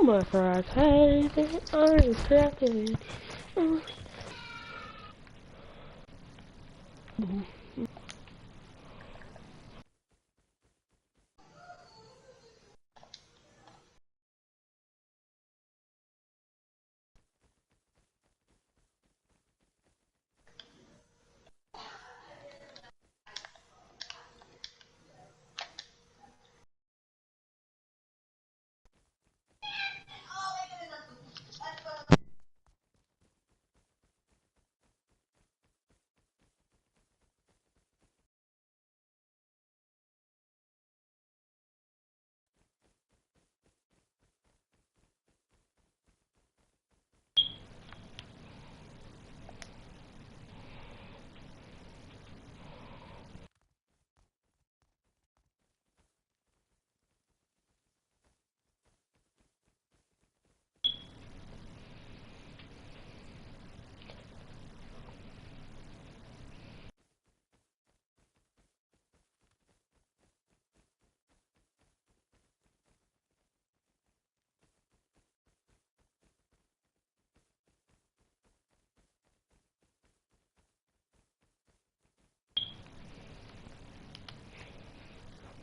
my crack, hey, I'm cracking.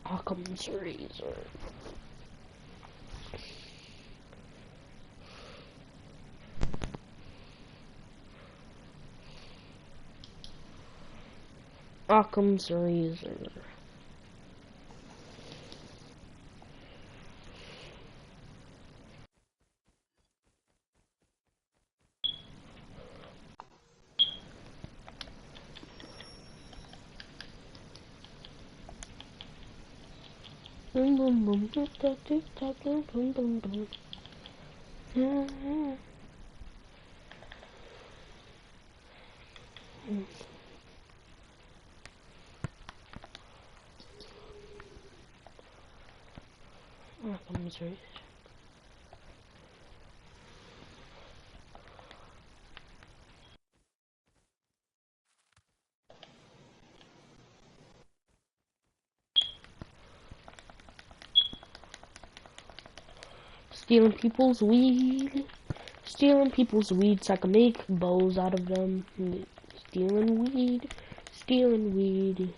Occam's razor. Occam's razor. Boom boom boom, tick tock, tick tock, boom boom boom boom. Occam's razor. Stealing people's weed. Stealing people's weed so I can make bows out of them. Stealing weed. Stealing weed.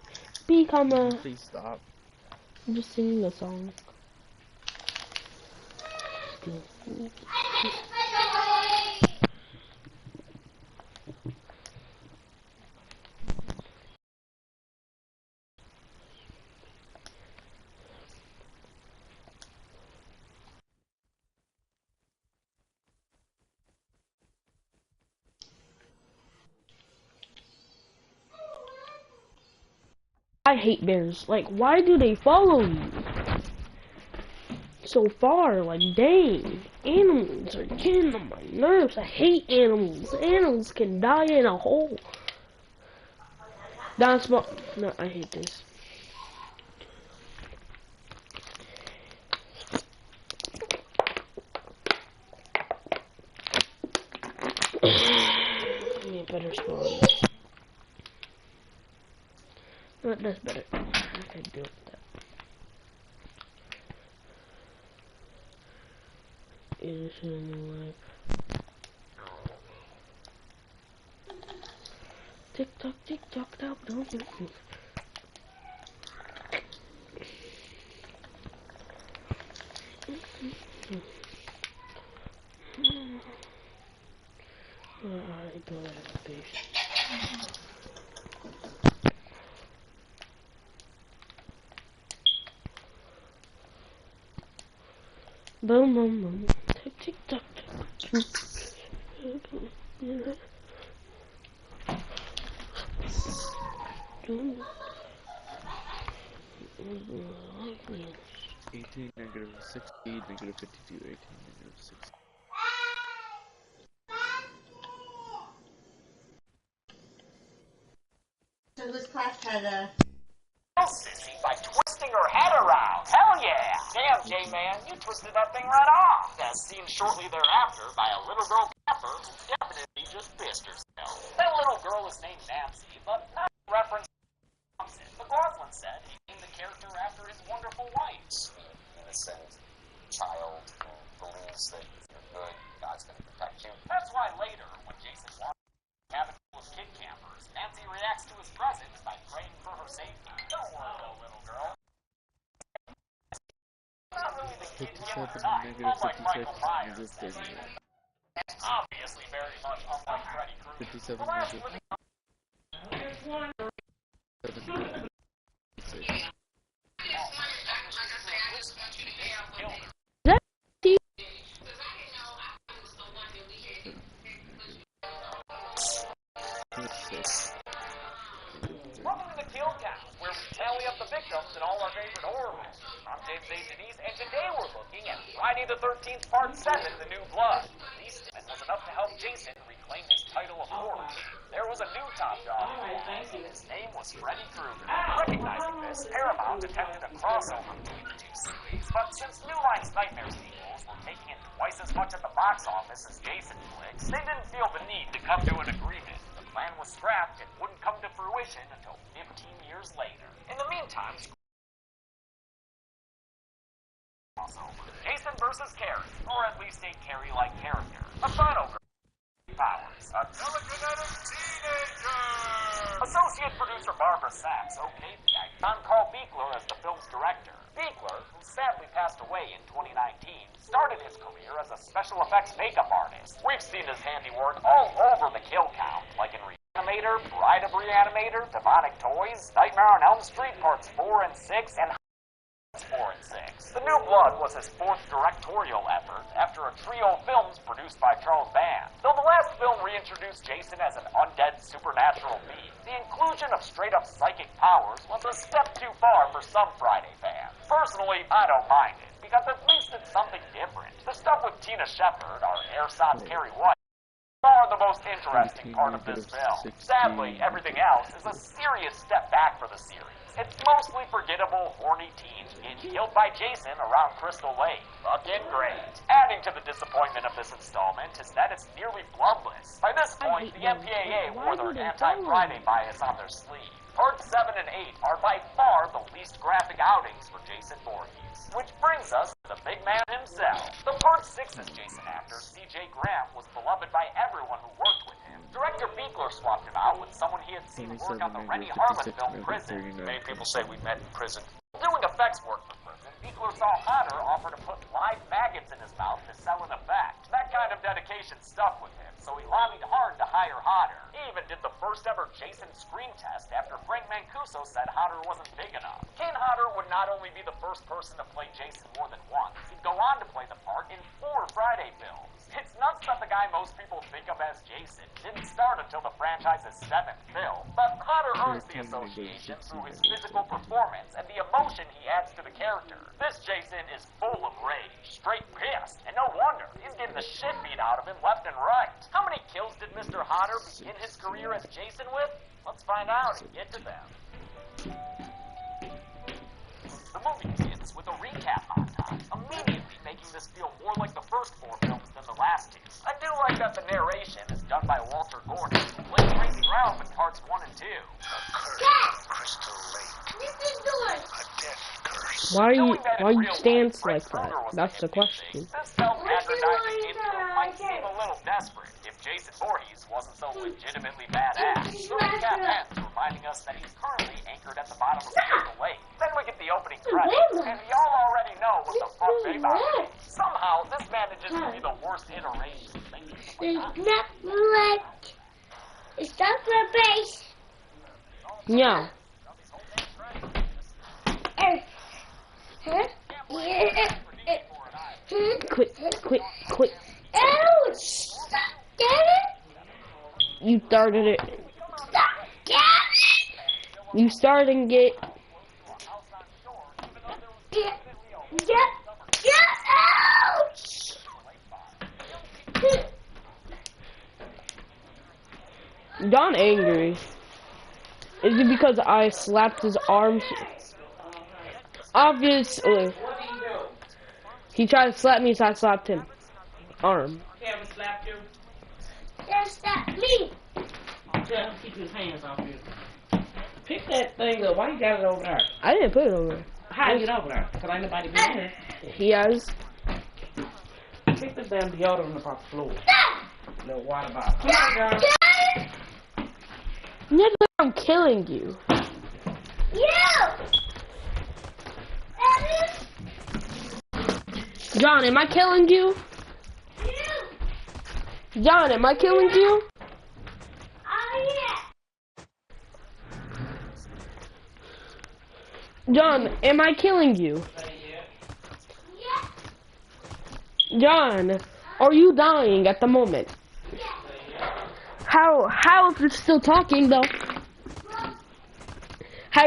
Become a... Please stop. I'm just singing a song. Stealing weed. I hate bears. Like, why do they follow you so far? Like, dang. Animals are getting on my nerves. I hate animals. Animals can die in a hole. That's what... No, I hate this. Give me a better spawn. No, that's better. I can deal with that. Is in life. Tick tock, tap, don't you? Alright, go ahead, fish. Boom, boom, boom. Tick, tick, tock, -18, -60, -52, 18, -60. So this class had a... Sissy by twisting her head around. Hell yeah! Damn, J-Man, you twisted that thing right off. As seen shortly thereafter by a little girl capper who definitely just pissed herself. That little girl is named Nancy, but not in reference to Thompson. McLaughlin said he named the character after his wonderful wife. Sweet, innocent, child, who believes thinks that if you're good, God's going to protect you. That's why later, when Jason walks in the cabin full of kid campers, Nancy reacts to his presence by praying for her safety. Don't worry, though, little girl. Not really the kid killer type, unlike Michael Myers. Obviously very much unlike Freddy Krueger. 57 The last living Welcome to the Kill Count, where we tally up the victims in all our favorite horror movies. I'm James A. Denise, and today we're looking at Friday the 13th, Part 7, The New Blood. These statements was enough to help Jason reclaim his title of horror king. There was a new top dog. His name was Freddy Krueger. Recognizing this, Paramount attempted a crossover between the two series, but since New Line's Nightmare sequels were making in twice as much at the box office as Jason flicks, they didn't feel the need to come to an agreement. The plan was scrapped and wouldn't come to fruition until 15 years later. In the meantime, Jason versus Carrie, or at least a Carrie-like character. A Dino powers. A telekinetic teenager! Associate producer Barbara Sachs okayed the idea. John Carl Buechler as the film's director. Buechler, who sadly passed away in 2019, started his career as a special effects makeup artist. We've seen his handiwork all over the kill count, like in Reanimator, Bride of Reanimator, Demonic Toys, Nightmare on Elm Street Parts 4 and 6, and 4 and 6. The New Blood was his fourth directorial effort after a trio of films produced by Charles Band. Though the last film reintroduced Jason as an undead supernatural being, the inclusion of straight-up psychic powers was a step too far for some Friday fans. Personally, I don't mind it, because at least it's something different. The stuff with Tina Shepard, our ersatz Carrie White, are the most interesting part of this film. Sadly, everything else is a serious step back for the series. It's mostly forgettable, horny teens getting killed by Jason around Crystal Lake. Fucking great. Adding to the disappointment of this installment is that it's nearly bloodless. By this point, the MPAA wore their anti-Friday bias on their sleeve. Parts 7 and 8 are by far the least graphic outings for Jason Voorhees. Which brings us to the big man himself. The Part 6's Jason actor, C.J. Graham, was beloved by everyone who worked with him. Director Buechler swapped him out with someone he had seen work on the Rennie Harlan film Prison. Many people say we met in prison. Doing effects work for Prison, Buechler saw Hodder offer to put live maggots in his mouth to sell an effect. That kind of dedication stuck with him, so he lobbied hard to hire Hodder. He even did the first ever Jason screen test after Frank Mancuso said Hodder wasn't big enough. Kane Hodder would not only be the first person to play Jason more than once, he'd go on to play the part in 4 Friday films. It's nuts that the guy most people think of as Jason didn't start until the franchise's 7th film, but Hodder earns the association through his physical performance and the emotion he adds to the character. This Jason is full of rage, straight pissed, and no wonder, he's getting the shit beat out of him left and right. How many kills did Mr. Hodder begin his career as Jason with? Let's find out and get to them. The movie begins with a recap montage, immediately making this feel more like the first 4 films than the last 2. I do like that the narration is done by Walter Gordon, who played Tracy Ralph in parts 1 and 2. Crystal Lake. A death curse. Why you stance like that? That's the question. This self-advertising intro might seem a little desperate if Jason Voorhees wasn't so legitimately badass. The recap ends reminding us that he's currently anchored at the bottom of Crystal Lake. Then we get the opening credits, and we all already know what the fuck they about. Somehow, this manages to be the worst iteration. It's not for base. Yeah. Quit. Ouch! Stop, get it? You started it. Stop, get it? You starting it. Ouch! Don angry. Is it because I slapped his arms? Obviously. He tried to slap me, so I slapped him. Arm. Kevin slapped you? Just stop me. Tell him to keep his hands off you. Pick that thing up. Why you got it over there? I didn't put it over there. How you get over there? Because ain't nobody been here. He has. Pick the damn deodorant up off the floor. Little water bottle. Come on, John. Nigga, I'm killing you. John, am I killing you? John, am I killing you? John, am I killing you? John, are you dying at the moment? How if you're still talking though? How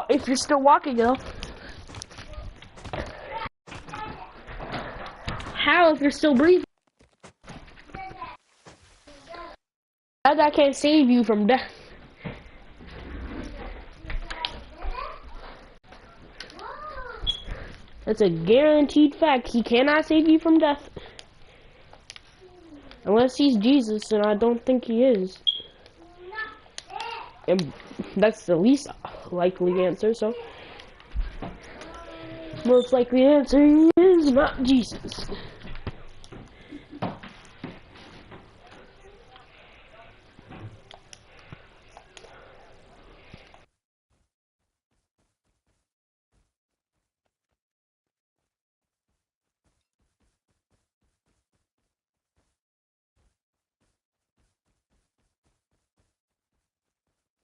if you're still walking though? How if you're still breathing? That can't save you from death. That's a guaranteed fact. He cannot save you from death. Unless he's Jesus, and I don't think he is. And that's the least likely answer, so. Most likely answer is not Jesus.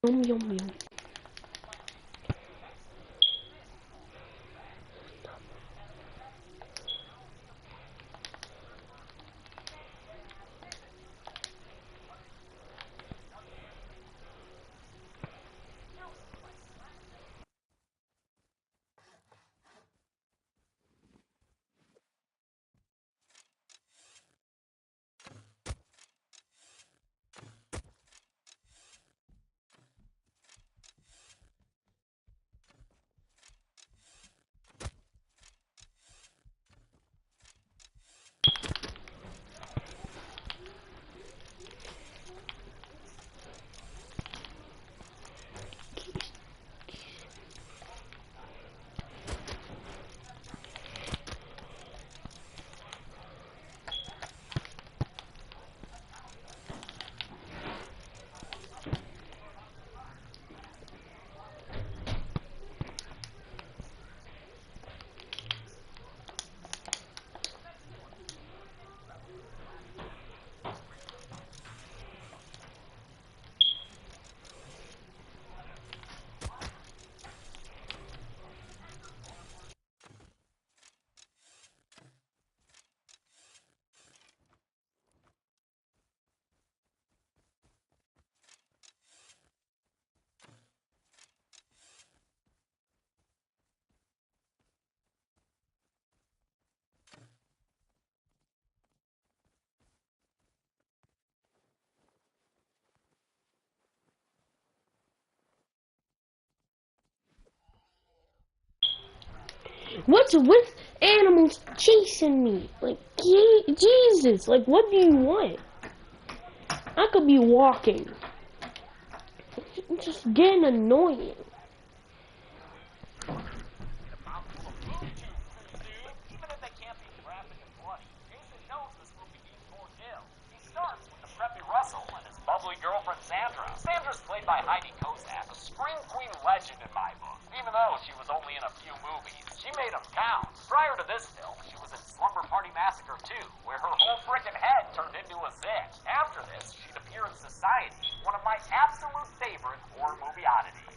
Yum, yum, yum. What's with animals chasing me? Like, Jesus, like, what do you want? I could be walking. It's just getting annoying. Even if they can't be graphic and bloody, Jason knows this movie needs more kills. He starts with the preppy Russell and his bubbly girlfriend Sandra. Sandra's played by Heidi Kozak, a scream queen legend in my book. Even though she was only in a few movies, she made them count. Prior to this film, she was in Slumber Party Massacre 2, where her whole frickin' head turned into a zit. After this, she'd appear in Society, one of my absolute favorite horror movie oddities.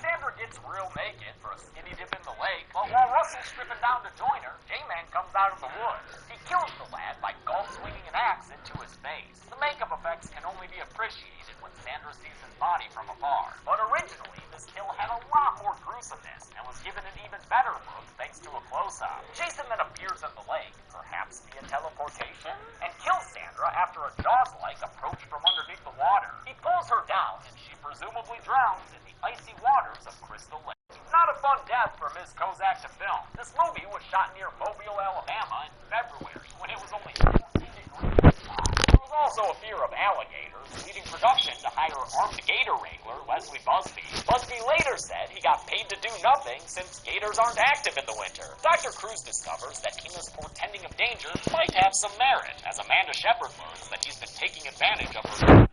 Sandra gets real naked for a skinny dip in the lake, but while Russell's stripping down to join her, J-Man comes out of the woods. He kills the lad by golf swinging an axe into his face. The makeup effects can only be appreciated when Sandra sees his body from afar. But originally, this kill had a lot more gruesomeness and was given an even better look thanks to a close-up. Jason then appears in the lake, perhaps via teleportation, and kills Sandra after a Jaws-like approach from underneath the water. He pulls her down, and she presumably drowns in the icy waters of Crystal Lake. Not a fun death for Ms. Kozak to film. This movie was shot near Mobile, Alabama in February, when it was only 14 degrees outside. It was all also a fear of alligators, leading production to hire armed gator wrangler Leslie Busby. Busby later said he got paid to do nothing since gators aren't active in the winter. Dr. Cruz discovers that Tina's portending of danger might have some merit, as Amanda Shepard learns that he's been taking advantage of her.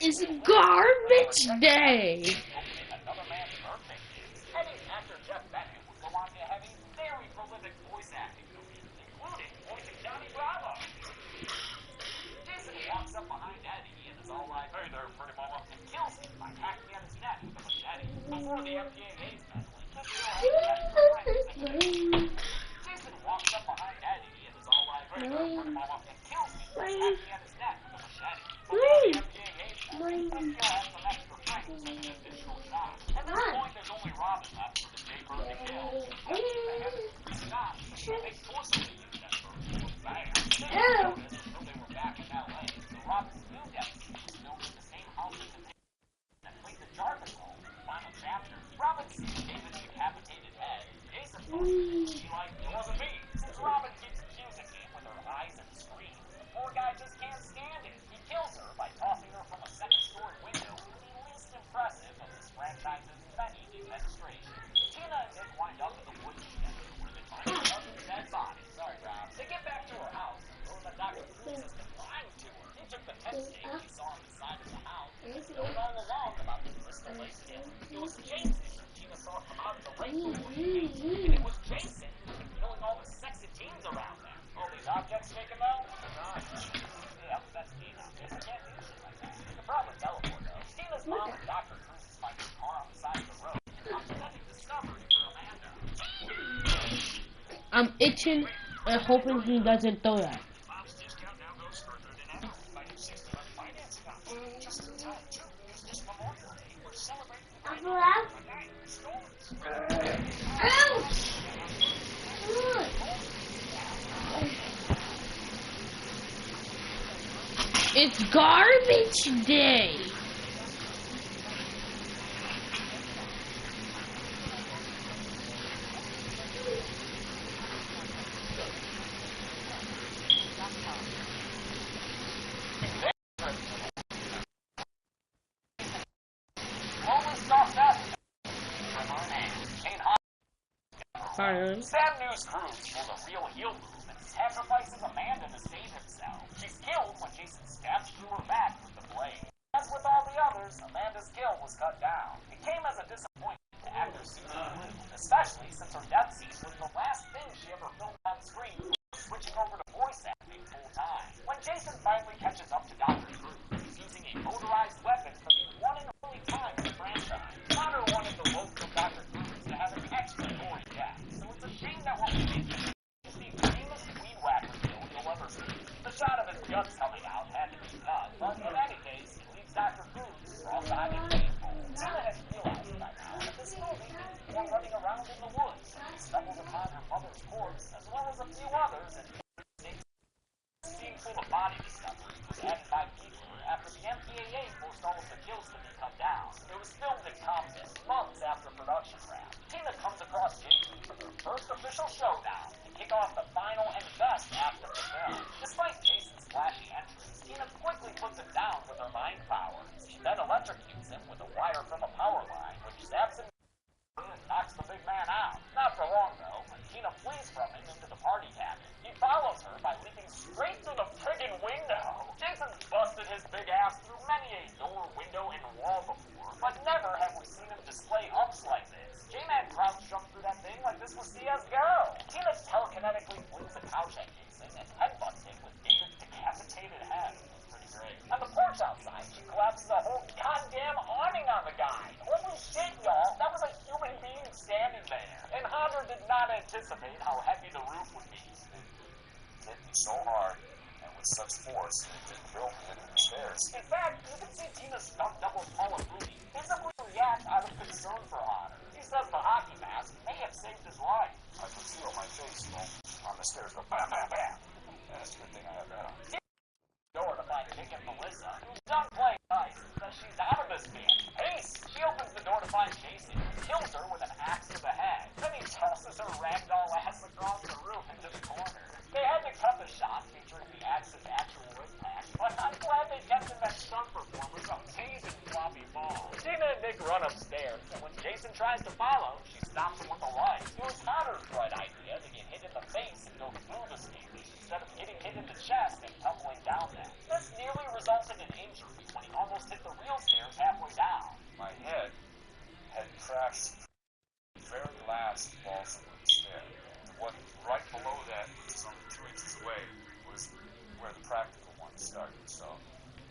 It's garbage day. I'm itching and hoping he doesn't throw that. It's garbage day. Fine. Sam News Cruz pulled a real heel move and sacrifices Amanda to save himself. She's killed when Jason stabs through her back with the blade. As with all the others, Amanda's kill was cut down. It came as a disappointment to actor Susan Blue, especially since her death scene was the last thing she ever filmed on screen, switching over to voice acting full time. When Jason finally catches up to Dr. Cruz, he's using a motorized weapon for the one and only time in the franchise. Connor wanted the rope from Dr. Cruz to have an extra gory death, so it's a shame that what we did is the famous weed whacker kill you'll ever see. The shot of his guts coming out had to be cut, but in any case, it leaves Dr. Cruz cross-eyed and painful. Tina has realized by now that this movie is more running around in the woods. She stumbles upon her mother's corpse, as well as a few others, and the scene full of body discovery was added by Beaver after the MPAA forced all of the kills to be cut down. It was filmed in Compton, months after production wrap. Tina comes across Jason for their first official showdown to kick off the final and best act of the film. Despite Jason's flashy entrance, Tina quickly puts him down with her mind power. She then electrocutes him with a wire from a power line, which zaps him and knocks the big man out. Not for long, though, when Tina flees from him into the party cabin. He follows her by leaping straight through the friggin' window. Jason's busted his big ass through many a door, window, and wall before, but never have we seen him display ups like this. J-Man crouch jumped through that thing like this was CSGO. Tina telekinetically flings a couch at Jason and headbutts him with David's decapitated head. Pretty great. On the porch outside, she collapses a whole goddamn awning on the guy. Holy shit, y'all, that was a human being standing there. And Hunter did not anticipate how heavy the roof would be. Hit me so hard and with such force that it drilled me into the stairs. In fact, you can see Tina's stunt double Paula Mooney visibly react out of concern for Hunter. He says the hockey mask may have saved his life. I could feel my face, on the stairs go bam, bam, bam. Yeah, it's a good thing I have that on. Door to find Nick and Melissa, who's done playing nice and says she's out of this bitch. Ace! She opens the door to find Jason, who kills her with an axe to the head. Then he tosses her ragdoll ass across the room into the corner. They had to cut the shot featuring the axe's actual impact, but I'm glad they kept in that stunt performance amazing floppy ball. Tina and Nick run upstairs, and when Jason tries to follow, she stops him with a light. It was Connor's bright idea to get hit in the face and go through the stairs, instead of getting hit in the chest and tumbling down them. This nearly resulted in injury when he almost hit the real stairs halfway down. My head had crashed the very last fall from the stair. What right below that, which is only 2 inches away, was where the practical one started. So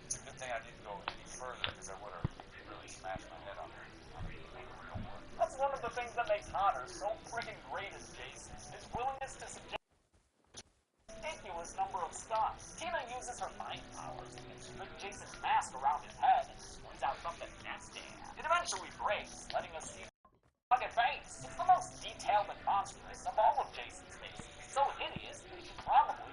it's a good thing I didn't go any further because I would have really smashed my head on the real one. That's one of the things that makes Hunter so friggin' great as Jason. His willingness to subject a ridiculous number of stunts. Tina uses her mind powers and can strip Jason's mask around his head and squeeze out something nasty. It eventually breaks, letting us see rugged face. It's the most detailed and monstrous of all of Jason's faces. It's so hideous that you probably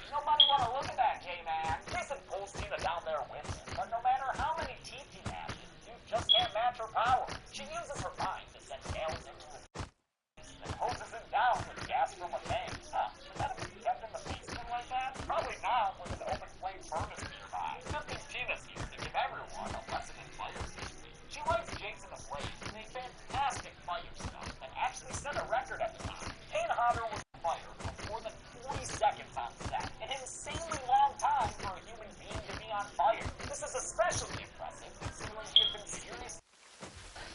nobody want to look at that, J-Man. Jason pulls Tina down there with him, but no matter how many teeth he matches, you just can't match her power. She uses her mind to send nails into his face and hoses him down with gas from a tank. Should that have been kept in the basement like that? Probably not, with an open flame furnace nearby. Good thing Tina's here to give everyone a lesson in fire safety. She lights Jason ablaze in a fantastic fire stunt and actually set a record at the time. Kane Hodder was on fire for more than 40 seconds on set, an insanely long time for a human being to be on fire. This is especially impressive considering he had been seriously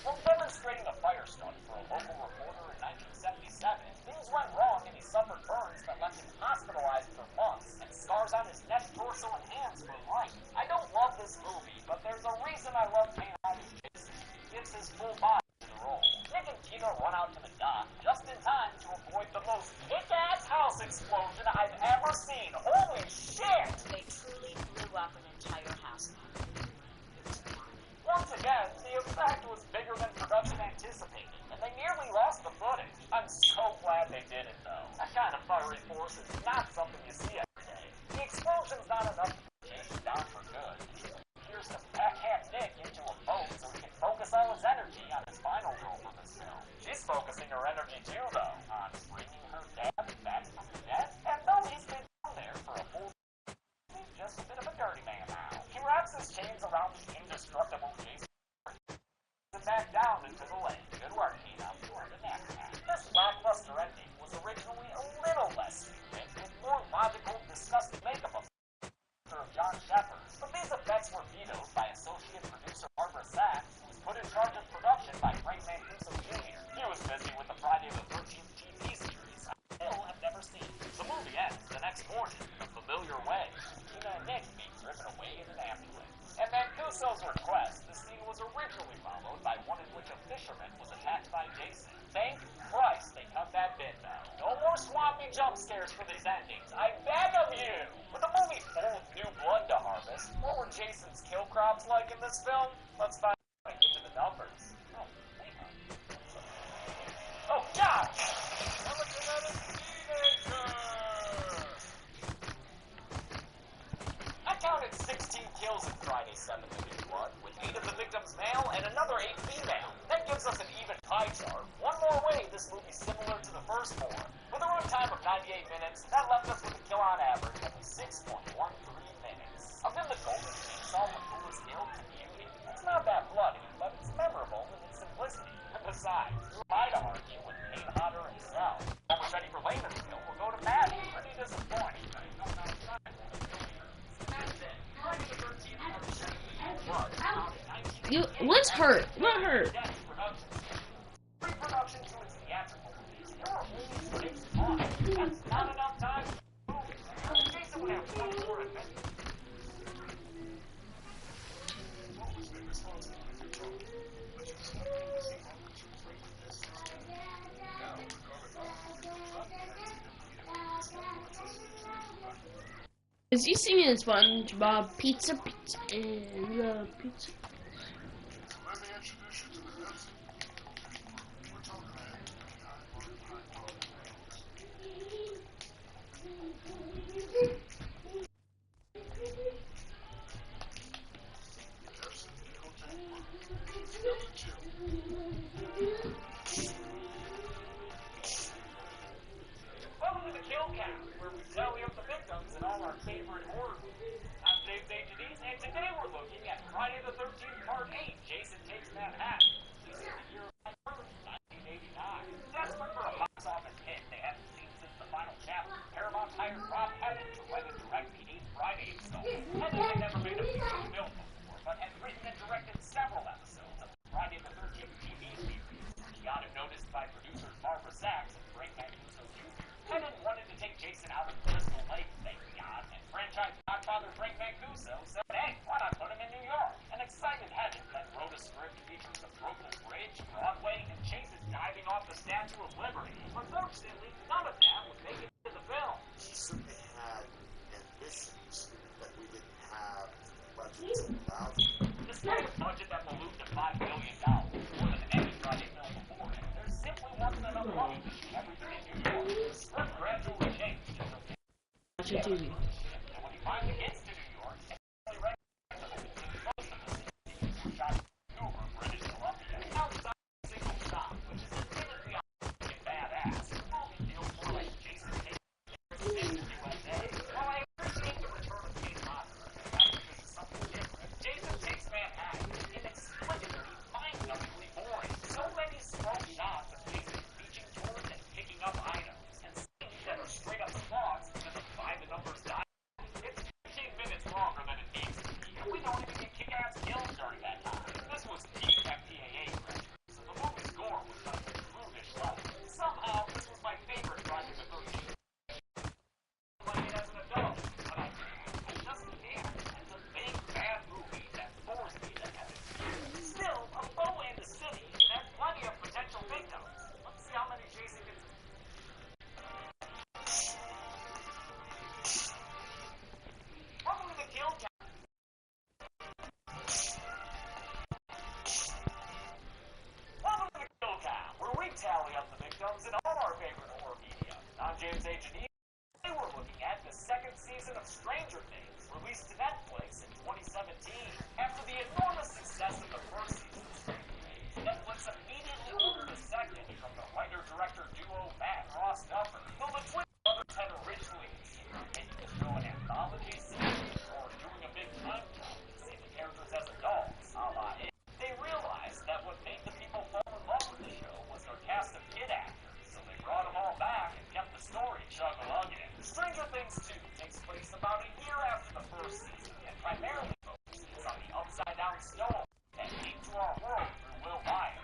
while demonstrating a fire stunt for a local reporter in 1977, things went wrong and he suffered burns that left him hospitalized for months and scars on his neck, torso, and hands for life. I don't love this movie, but there's a reason I love Kane Hodder's Jason. He gives his full body to the role. Nick and Tina run out to the dock just in time to avoid the most kick-ass house explosion I've ever seen. Holy shit! They truly blew up an entire house. Once again, the effect was bigger than production anticipated, and they nearly lost the footage. I'm so glad they did it, though. That kind of fiery force is not something you see every day. The explosion's not enough to put Jason down for good. He appears to backhand Nick into a boat so he can focus all his energy on his final role for this film. She's focusing her energy too, though, on bringing her dad back from the dead. And though he's been down there for a full he's just a bit of a dirty man now. He wraps his chains around the indestructible Jason. production by Frank Mancuso Jr. He was busy with the Friday the 13th TV series I still have never seen. The movie ends the next morning in a familiar way. Tina and Nick being driven away in an ambulance. At Mancuso's request, the scene was originally followed by one in which a fisherman was attacked by Jason. Thank Christ they cut that bit now. No more swampy jump scares for these endings. I beg of you! With a movie full of new blood to harvest, what were Jason's kill crops like in this film? Let's find out and get to the numbers. Oh, hang on. Oh, God! I counted 16 kills in Friday 7 the New Blood, with 8 of the victims male and another 8 female. That gives us an even pie chart. One more way, this movie's similar to the first four. With a runtime of 98 minutes, that left us with a kill on average of 6.13 minutes. I've been the Golden Chainsaw with Coolest Kill to Beauty. It's not that bloody, but it's memorable in its simplicity. And besides, who am I to argue with Kane Hodder himself? When we're ready for Layman's Kill, we'll go to Maddie. Pretty disappointing. What's hurt? What hurt? Pre-production to its theatrical release. There are only 6 months. That's not enough time. Jason would have 24 adventures. Is he singing SpongeBob Pizza Pizza and the pizza? Let me introduce you to the next. We're talking Welcome to the Kill Count, where we tally up the victims in all our favorite horror movies. I'm James H. and today we're looking at Friday the 13th Part 8, Jason Takes Manhattan. This is the year of my birth, 1989. Desperate for a box office hit they haven't seen since the final chapter, Paramount hired Rob Heaven to write and direct the 8th Friday installment. Heaven had never made a feature film before, but had written and directed several episodes of the Friday the 13th TV series. He got it noticed by producers Barbara Sachs and Frank Mancuso Jr. Heaven wanted to take Jason out of Crystal Lake, thank God, and franchise godfather Frank Mancuso said, hey, why not put him in New York? An excited Heaven then wrote a script featuring the Brooklyn Bridge, Broadway, and Jason diving off the Statue of Liberty. Unfortunately, none of that would make it to the film. He certainly had ambitions that we didn't have budgets about. Despite a budget that ballooned to $5 million, more than any Friday film before it, there simply wasn't enough money to shoot everything in New York. The script gradually changed. Watch your TV. And when he finally gets to New York, it's only most of the scenes were shot in Vancouver, British Columbia, outside a single shot, which is admittedly and badass. The movie feels more like Jason Takes Manhattan USA. While I appreciate the return of Kane Hodder, the fact that this is something different, Jason Takes Manhattan is inexplicably, mind-numbingly boring. So many slow shots of Jason reaching towards and picking up items, and scenes that are straight up slogs because of by the numbers die. It's 15 minutes longer than it needs to be, and we don't even get kick-ass kills during that time. This was peak FPAA pressure, so the movie's gore was like a prudish level. Somehow, this was my favorite Friday the 13th. Like it as an adult, but I just can't. It's a big, bad movie that bores me to have it. Still, a bow in the city should have plenty of potential victims. Let's see how many Jason gets. Welcome to the Kill Count. Welcome to the Kill Count, where we tally up the victims in all our favorite horror media. I'm James H. and today we're looking at the second season of Stranger Things, released to Netflix in 2017. After the enormous success of the first season of Stranger Things, Netflix immediately ordered a second from the writer-director duo Matt and Ross Duffer. Though the twin brothers had originally considered making the show an anthology series or doing a big time jump and see the characters as adults, a la It, they realized that what made the people fall in love with the show was their cast of kid actors, so they brought them all back and kept the story chug-a-lugging. Stranger Things 2 takes place about a year after the first season and primarily focuses on the upside-down stone that came to our world through Will Meyer.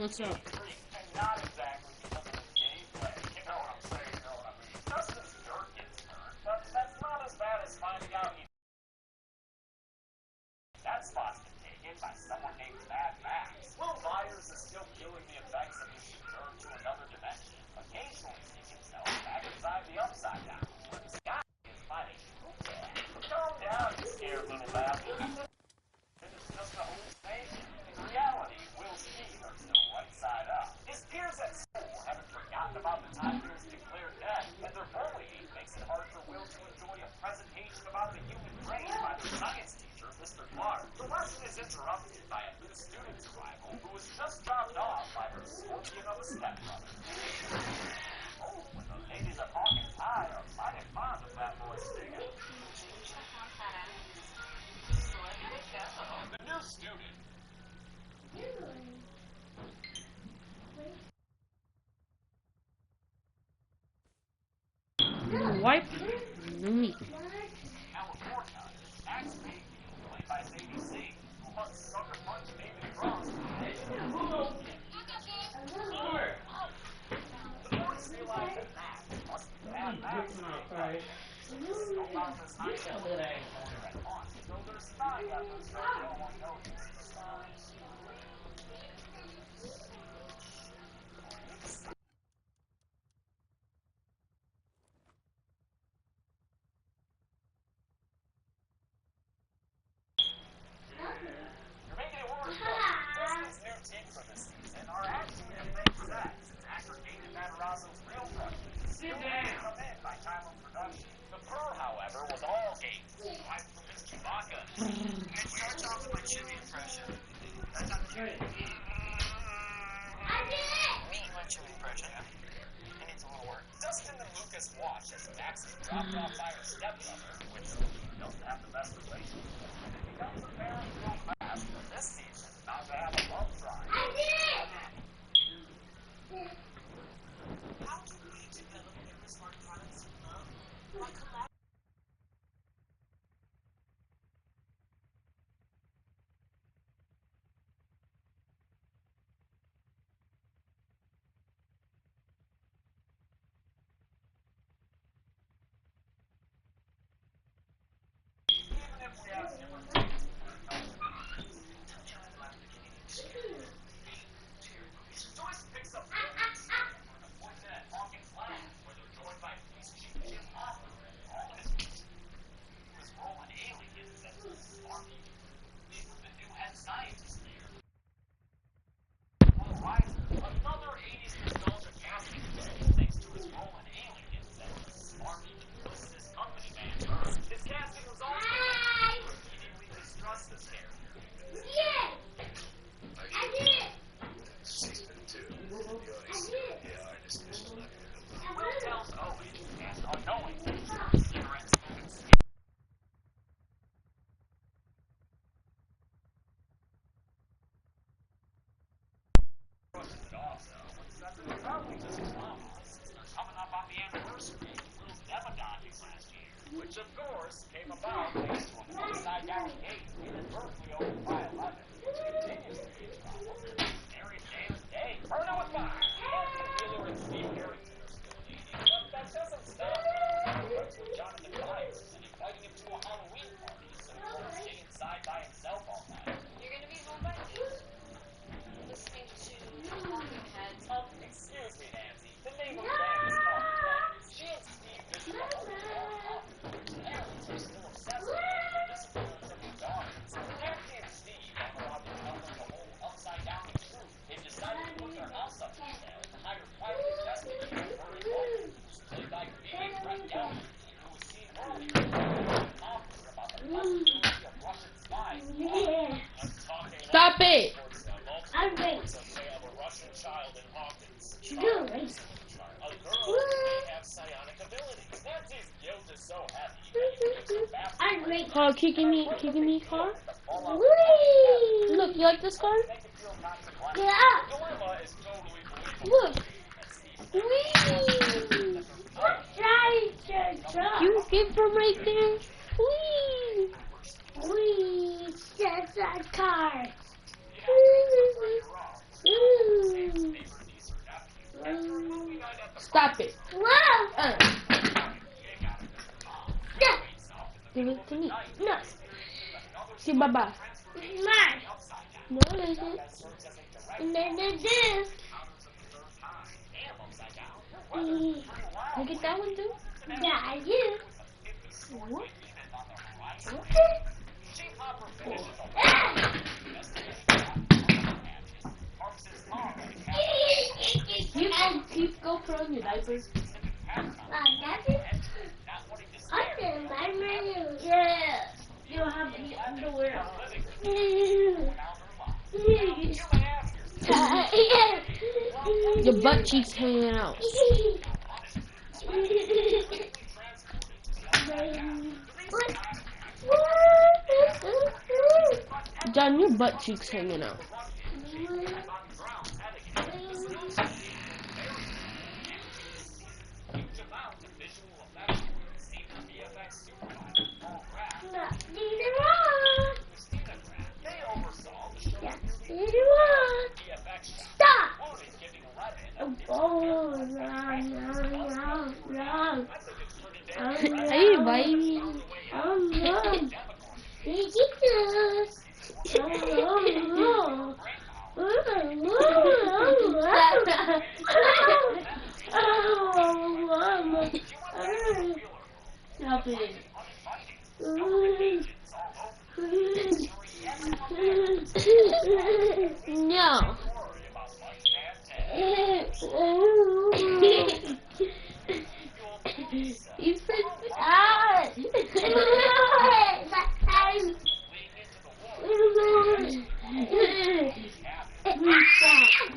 What's up? And not exactly because of his gameplay. You know what I'm saying? You know what I mean? Justin's dirt gets hurt, but that's not as bad as finding out that spot's been taken by someone named Mad Max. Will Myers is still feeling the effects of his return to another dimension, occasionally seeing himself back inside the Upside Down, where the sky is fighting. Calm down, you scared little bastard. It's just a hallucination. In reality, Will's feet are still right side up. His peers at school haven't forgotten about the time he was declared dead, and their bullying makes it hard for Will to enjoy a presentation about the human brain by the science teacher, Mr. Clark. The lesson is interrupted by a new student's arrival who was just dropped off by her scorpion of a stepmother. Oh, and the ladies of Hawkins High are mighty fond of that boy's singing. The new student. Wipe the meat. California, Max Payne, played by Sadie Sink, who once sucker punched David Cross. The boys realize that Max must be Mad Max. Go out this night and look at once, so they're spying out those guys no one knows. You're making it worse, though. Justin's new team for this season are actually a fake set, since actor David Matarazzo's real brother still didn't come in by time of production. The purr, however, was all games, right from his Chewbacca. It starts off with my Chewie impression. That's not good. Me, my Chewie impression. It needs a little work. Dustin and Lucas watch as Max is dropped off by her stepmother, which doesn't have the best relationship. It becomes apparent real fast that this season is not to have a love triangle. How do we develop new smart products in love? By collaborating. Even if we have different things, Joyce picks up the appointment at Hawkins Lab, where they're joined by police chief Jim Hopper and all his who is rolling aliens and smart people. Meet with the new head scientist there. Paul Reiser, another 80s nostalgia casting thanks to his role in Aliens and the smarmy, duplicitous company man. His casting was also immediately distrust this character. Season 2. Will tells Owen, and unknowingly, cigarettes moving brushes it off, though, and says it's probably just drama, since they're coming up on the anniversary of Will's Demodondi last year, which of course came about thanks to an upside-down gate inadvertently opened by 11, which continues to be a problem. Mary Jane and Dave, burn it with fire! Wheeler and Steve Harrington are still dating, but that doesn't stop them. Friends with Jonathan Myers and inviting him to a Halloween party so he won't stay inside by himself all night. You're gonna be home by 8. Listening to Talking Heads. Excuse me, Nancy. The name of the band is Talking Heads. She and Steve visit the whole town office. Parents are still obsessed with the disappearance of their daughters. Nancy and Steve aren't allowed to tell them the whole upside-down truth. They've decided to put their house up for sale and hire private investigator Vernon Logan, who's played by Phoebe Brett-Gelman, who was seen earlier talking about the possibility of Russian spies. I'm talking Stop it! I'm ready. of a Russian child in Hawkins. Good. A girl may have psionic abilities. Nancy's guilt is so heavy that he gives her back. I'm ready. Car, kicking me, car. Whee! Look, you like this car? Get up. Dilemma is totally believable. Look. Whee! I'm trying to jump. You get from right there. Whee! Whee! That's a car. You're wrong. Ooh. See, bye-bye. Mine. No, it isn't. And then the disc. You get that one too? Yeah, I do. What? You can keep GoPro on your diapers. Yeah. You don't have any underwear on. Your butt cheeks hanging out. John, your butt cheeks hanging out. Stop! Oh, no. Hey, baby. Stop it. No. You said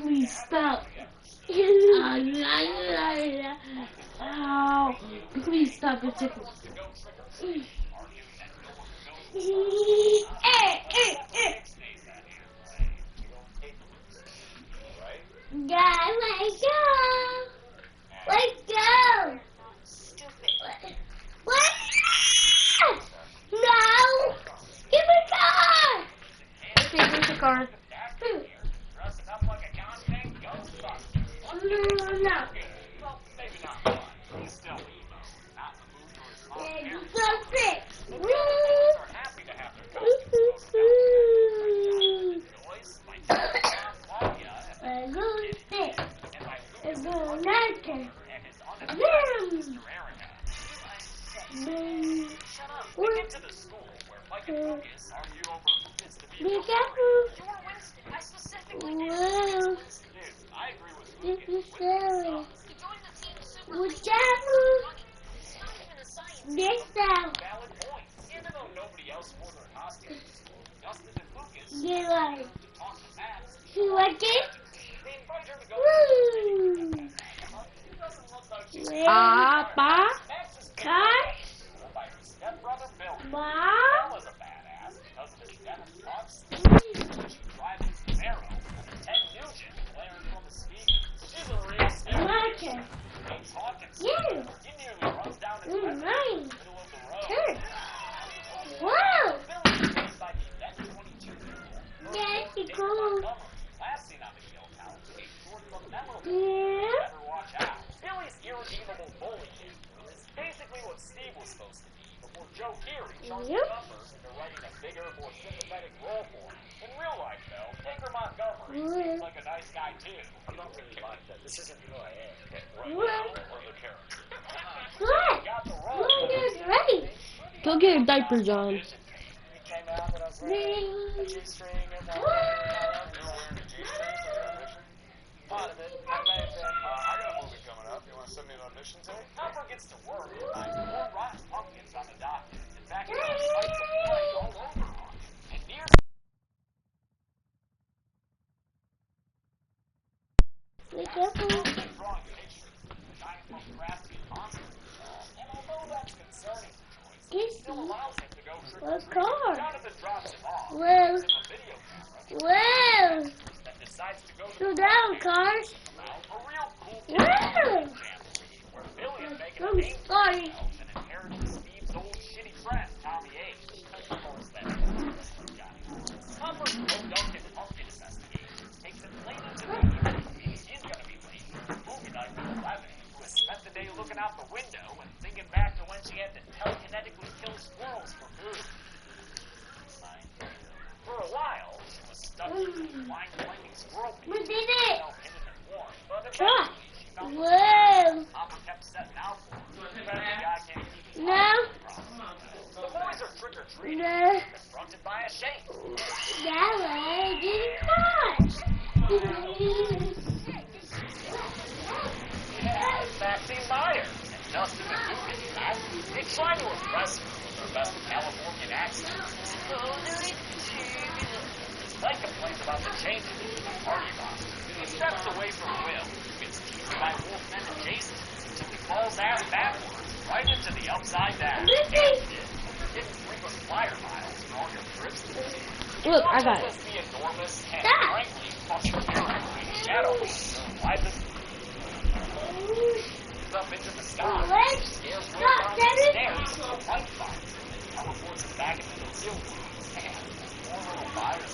please stop. Ow. Please stop, it tickles. God, let go! Let go! Stupid. What? No! Give me the car! Okay, here's the card. No. Yeah, you so sick. Be careful. Well, this is silly. Watch out. Next time. Get like. See what it? Woo. Papa. Car. Mom. Marker. You. Mine. Turn. Whoa. That's cool. Yeah. Billy's irredeemable bullying is basically what Steve was supposed to be before Joe Geary charged the numbers into writing a bigger, more sympathetic role for him. In real life, though, Edgar Montgomery seems like a nice guy, too. I'm not really like that. This isn't who I am. What? Or the character. What? Got the Come role. on, get ready. Go get your diaper, John. He came out when I was wearing a G-string and a G-string for your audition. Part of it. I may have been. I got a movie coming up. You want to send me an audition tape? Hopper gets to work and finds more rotten pumpkins on the docket. In fact, he's going to fight the play all over on it. And near Be careful. drawing pictures of the giant from crafty monster. And although that's concerning to Joyce, it still allows him to go What trick-or-treating. car? Jonathan drops him off. Well, Gives him a video camera. well. That decides to go to Slow down, cars. a real cool Well. where Billy is making a I'm name for sorry. himself and inheriting Steve's old shitty friend, Tommy H. Of course, that's the guy. Hopper's no-dunkin' pumpkin investigation takes it late into the evening. He's gonna be late for movie night with Eleven, who has spent the day looking out the window and thinking back to when she had to telekinetically kill squirrels for food. trick-or-treating, Nah. confronted by a shake. That way, getting caught. Yeah, it's Maxine Myers and Justin McDougan, Pat. They try to impress her with their best Californian accents. Mike complains about the changes in the party roster. He steps away from Will, who gets teased by Wolfman and Jason, until he falls ass backwards right into the upside down. Get frequent flyer miles for all your trips to the city. Look, I got it. The enormous and Stop. frankly fucking shadow why this up into the sky. Let's Scares Will stop, down the David. stairs to the light finds him and teleports him back into the real world. Man, poor little fires.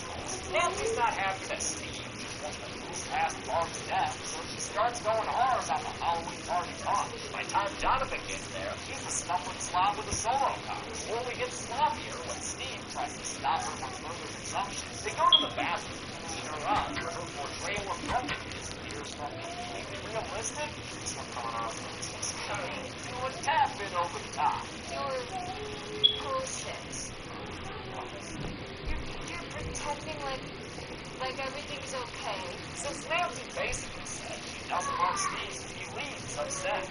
Nancy's not happy that Steve just wants to move past Barb to death, so she starts going hard on the Halloween party talk. By the time Jonathan gets there, he's a stumbling slob with a solo cup. Only gets sloppier when Steve tries to stop her from further consumption. They go to the bathroom to clean her up, where her portrayal of drunkenness appears from completely realistic to a tad bit over the top. You're process. You're pretending like everything's okay. Since Nancy basically said she doesn't want Steve, he leaves upset.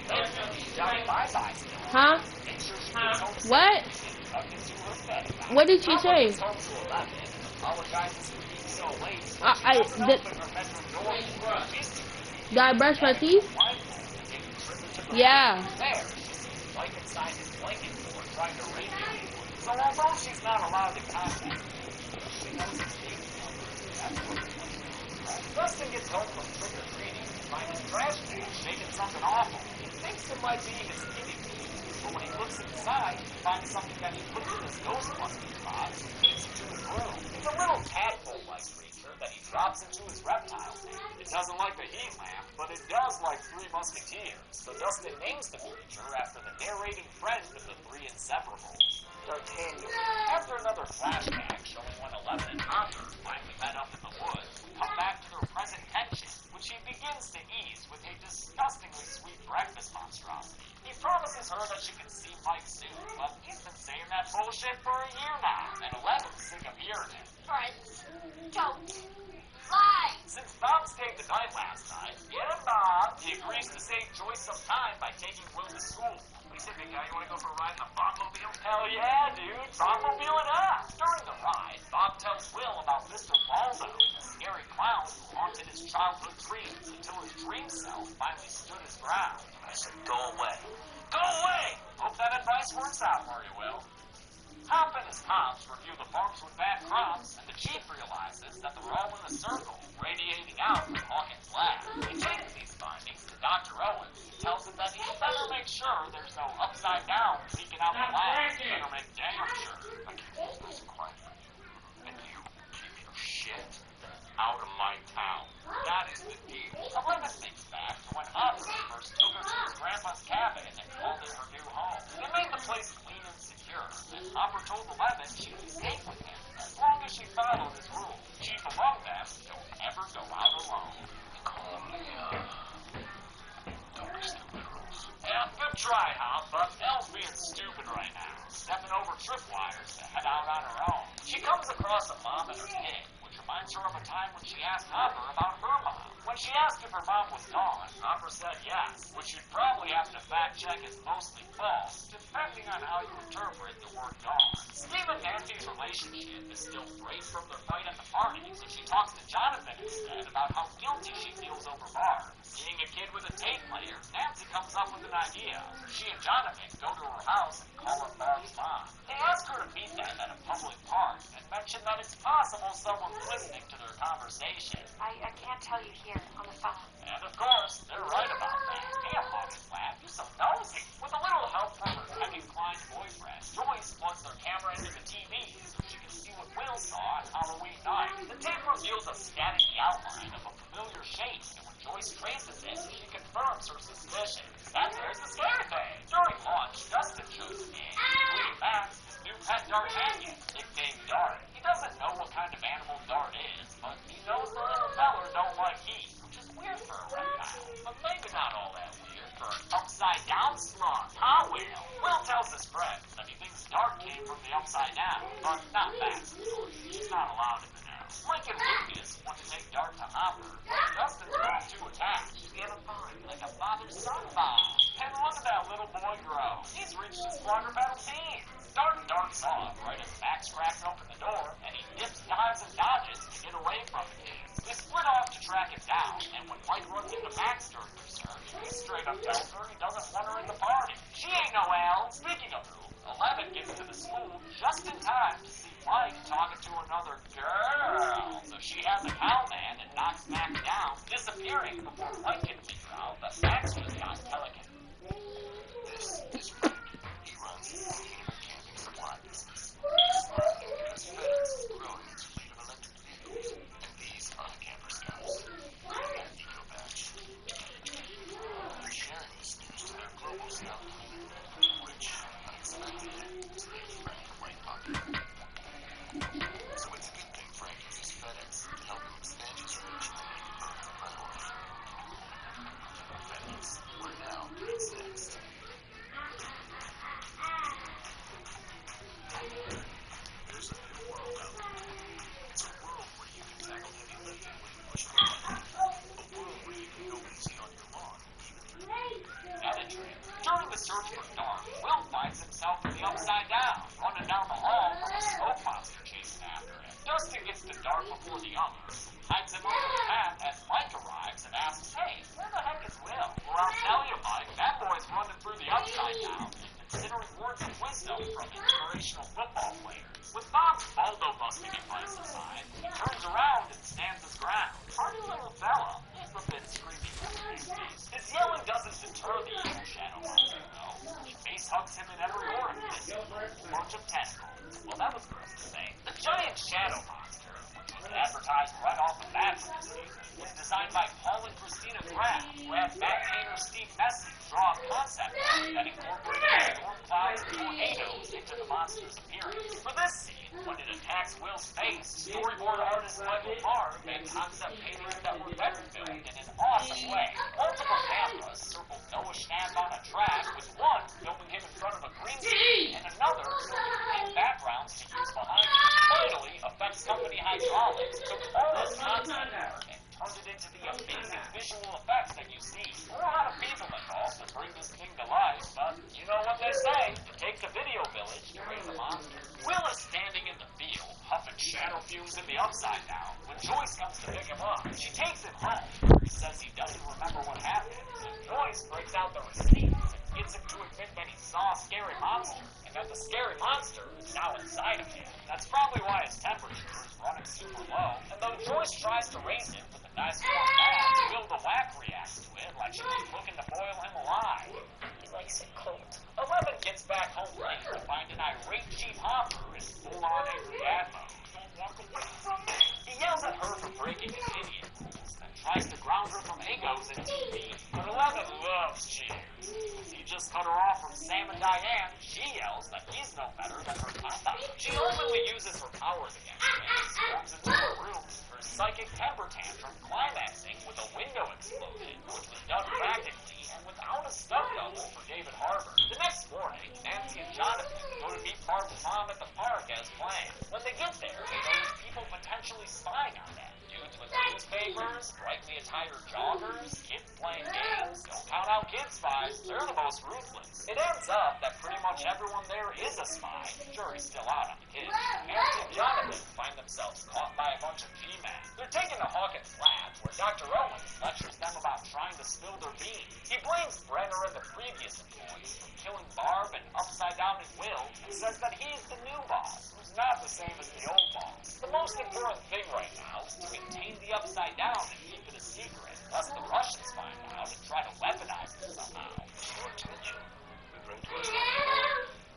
Johnny Bye-Bye's still Huh? make sure she gets home safe. What? Tucked into her bed. What did she Papa say? gets home to 11 and apologizes for being so late. She I doesn't did. open her bedroom door before she's Did I brush my teeth? Yeah. there. She sees Mike inside his blanket fort trying to rape him. So although she's not allowed to contact him, she knows his name number. That's what it is. Dustin gets home from trick-or-treating and finds his trash can shaking something awful. He thinks it might be his guinea pig, but when he looks inside, he finds something that he puts in his Ghostbusters box and takes it to his room. It's a little tadpole-like creature that he drops into his reptile tank. It doesn't like the heat lamp, but it does like Three Musketeers, so Dustin names the creature after the narrating friend of the three inseparables, D'Artagnan. After another flashback showing when Eleven and Hopper finally met up in the woods, we come back to their present tension, which he begins to ease with a disgustingly sweet breakfast monstrosity. He promises her that she can see Mike soon, but he's been saying that bullshit for a year now, and Eleven's sick of hearing it. Friends, don't lie. Since Bob stayed the night last night, Bob, he agrees to save Joyce some time by taking Will to school. What do you say, big guy? You want to go for a ride in the Bobmobile? Hell yeah, dude. Bobmobile it up. During the ride, Bob tells Will about Mr. Baldo, a scary clown who haunted his childhood dreams until his dream self finally stood his ground. I said, go away. Go away! Hope that advice works out for you, Will. Hop and his pops review the farms with bad crops, and the chief realizes that they're all in a circle, radiating out from Hawkins' lab. He takes these findings to Dr. Owens, who tells him that he better make sure there's no upside down leaking out the lab. Better make damn sure. I keep this nice and quiet for you, and you keep your shit out of my town. That is the deal. Eleven thinks back to when Hopper first took her to his grandpa's cabin and called it her new home. They made the place clean and secure, and Hopper told Eleven she could stay with him as long as she followed his rules. Chief among them, don't ever go out alone. Call me, don't be stupid rules. Yeah, good try, Hop, but Elle's being stupid right now, stepping over tripwires to head out on her own. She comes across a mom and her kid, which reminds her of a time when she asked Hopper about her mom. When she asked if her mom was gone, Hopper said yes, which you'd probably have to fact-check as mostly false, depending on how you interpret the word gone. Steve and Nancy's relationship is still frayed from their fight at the party, so she talks to Jonathan instead about how guilty she feels over Barb. Seeing a kid with a tape player, Nancy comes up with an idea. She and Jonathan go to her house and call up Barb's mom. They ask her to meet them at a public park and mention that it's possible someone's listening to their conversation. I can't tell you here on the phone. And of course, they're right about that. Damn, Hawkins Lab, you're so nosy. With a little help from her Kevin Klein's boyfriend, Joyce plugs their camera into the TV so she can see what Will saw on Halloween night. The tape reveals a staticky outline of a familiar shape, and when Joyce traces it, she confirms her suspicions. And there's the scary thing. During lunch, Dustin shows the game, including Max, his new pet D'Artagnan, nicknamed Dart. He doesn't know what kind of animal Dart is, but he knows the little feller don't like heat, which is weird for a reptile, but maybe not all that weird for an upside-down slug. Will tells his friends that he thinks Dart came from the upside down. down, but not fast. She's not allowed in the know. Mike and Lucas want to take Dart to Hopper, but Dustin's grown too attached. We have a bond, like a father-son bond. And look at that little boy grow. He's reached his squadron battle team. Dart darts off right as Max cracks open the door, and he dips, dives, and dodges to get away from the kids. They split off to track him down, and when Mike runs into Max during their search, he straight up tells her he doesn't want her in the party. She ain't no L. Speaking of who, 11 gets to the school just in time to see Mike talking to another girl. So she has a cowman and knocks Max down, disappearing before Mike can figure out that Max was not Pelican. This is Frank. He runs the Haven Camping Supply business. He's marketing because FedEx is growing its fleet of electric vehicles, and these are the camper scouts. An eco badge. They're sharing this news to their global scout leader, which unexpectedly made Frank quite popular. So it's a good thing Frank uses FedEx to help him expand his reach and make Earth a priority. FedEx, where now means next. There's a new world out there. It's a world where you can tackle heavy lifting when you push the button. A world where you can go easy on your lawn, even through Editor. During the search for Dart, Will finds himself in the Upside Down, running down the hall from a smoke monster chasing after him. Dustin gets to Dart before the others, hides him under the mat as Mike arrives and asks, "Hey, where the heck is Will?" "Well, I'll tell you, Mike, that boy's running through the Upside Down and considering words of wisdom from inspirational football players." With Bob's Baldo busting advice aside, he turns around and stands his ground. Hardy little fella, he's a bit screaming. His yelling doesn't deter the evil shadow monster, though. He face hugs him in every orifice, a bunch of tentacles. Well, that was gross to say. The giant shadow monster, which was advertised right off the bat for this season, was designed by Paul and Christina Graff, who had Matt painter Steve Messing draw a concept art that incorporated storm clouds and tornadoes into the monster's appearance. For this scene, when it attacks Will's face, storyboard artist Michael Barr made concept paintings that were better filmed in an awesome way. Multiple cameras circled Noah Schnapp on a track, with one filming him in front of a green screen and another filming pink backgrounds to use behind him. Finally, Effects Company Hydraulics took all this concept art and turned it into the amazing visual effects that you see. There were a lot of people involved to bring this thing to life, but you know what they say, it takes a video village to raise a monster. Will is standing in the field, huffing shadow fumes in the Upside Down, when Joyce comes to pick him up. She takes him home, where he says he doesn't remember what happened, and Joyce breaks out the receipts and gets him to admit that he saw a scary monster, and that the scary monster is now inside of him. That's probably why his temperature is running super low, and though Joyce tries to raise him with a nice warm bath, Will the Whack reacts to it like she was looking to boil him alive. He likes it cold. 11 gets back home late to find an irate Chief Hopper in full-on angry dad mode. "Don't walk away from me!" He yells at her for breaking his idiot rules, and tries to ground her from Egos and TV. But 11 loves Cheers. He just cut her off from Sam and Diane. She yells that he's no better than her papa. She openly uses her powers against him and storms into her room, her psychic temper tantrum climaxing with a window explosion, which was done practically and without a stunt double for David Harbour. The next morning, Nancy and Jonathan go to meet Barb's mom at the park as planned. When they get there, they notice people potentially spying on them. Dudes with newspapers, brightly attired joggers, kids playing games. Don't count out kid spies, they're the most ruthless. It ends up that pretty much everyone there is a spy. The jury's still out on the kids. Nancy and Jonathan find themselves caught by a bunch of G-men. They're taken to Hawkins Labs, where Dr. Owens lectures them about trying to spill their beans. He blames Brenner and the previous employees for killing Barb and Upside Down and Will, and says that he's the new boss, who's not the same as the old boss. The most important thing right now is to maintain the Upside Down and keep it a secret, lest the Russians find out and try to weaponize it somehow. The more attention we bring to us,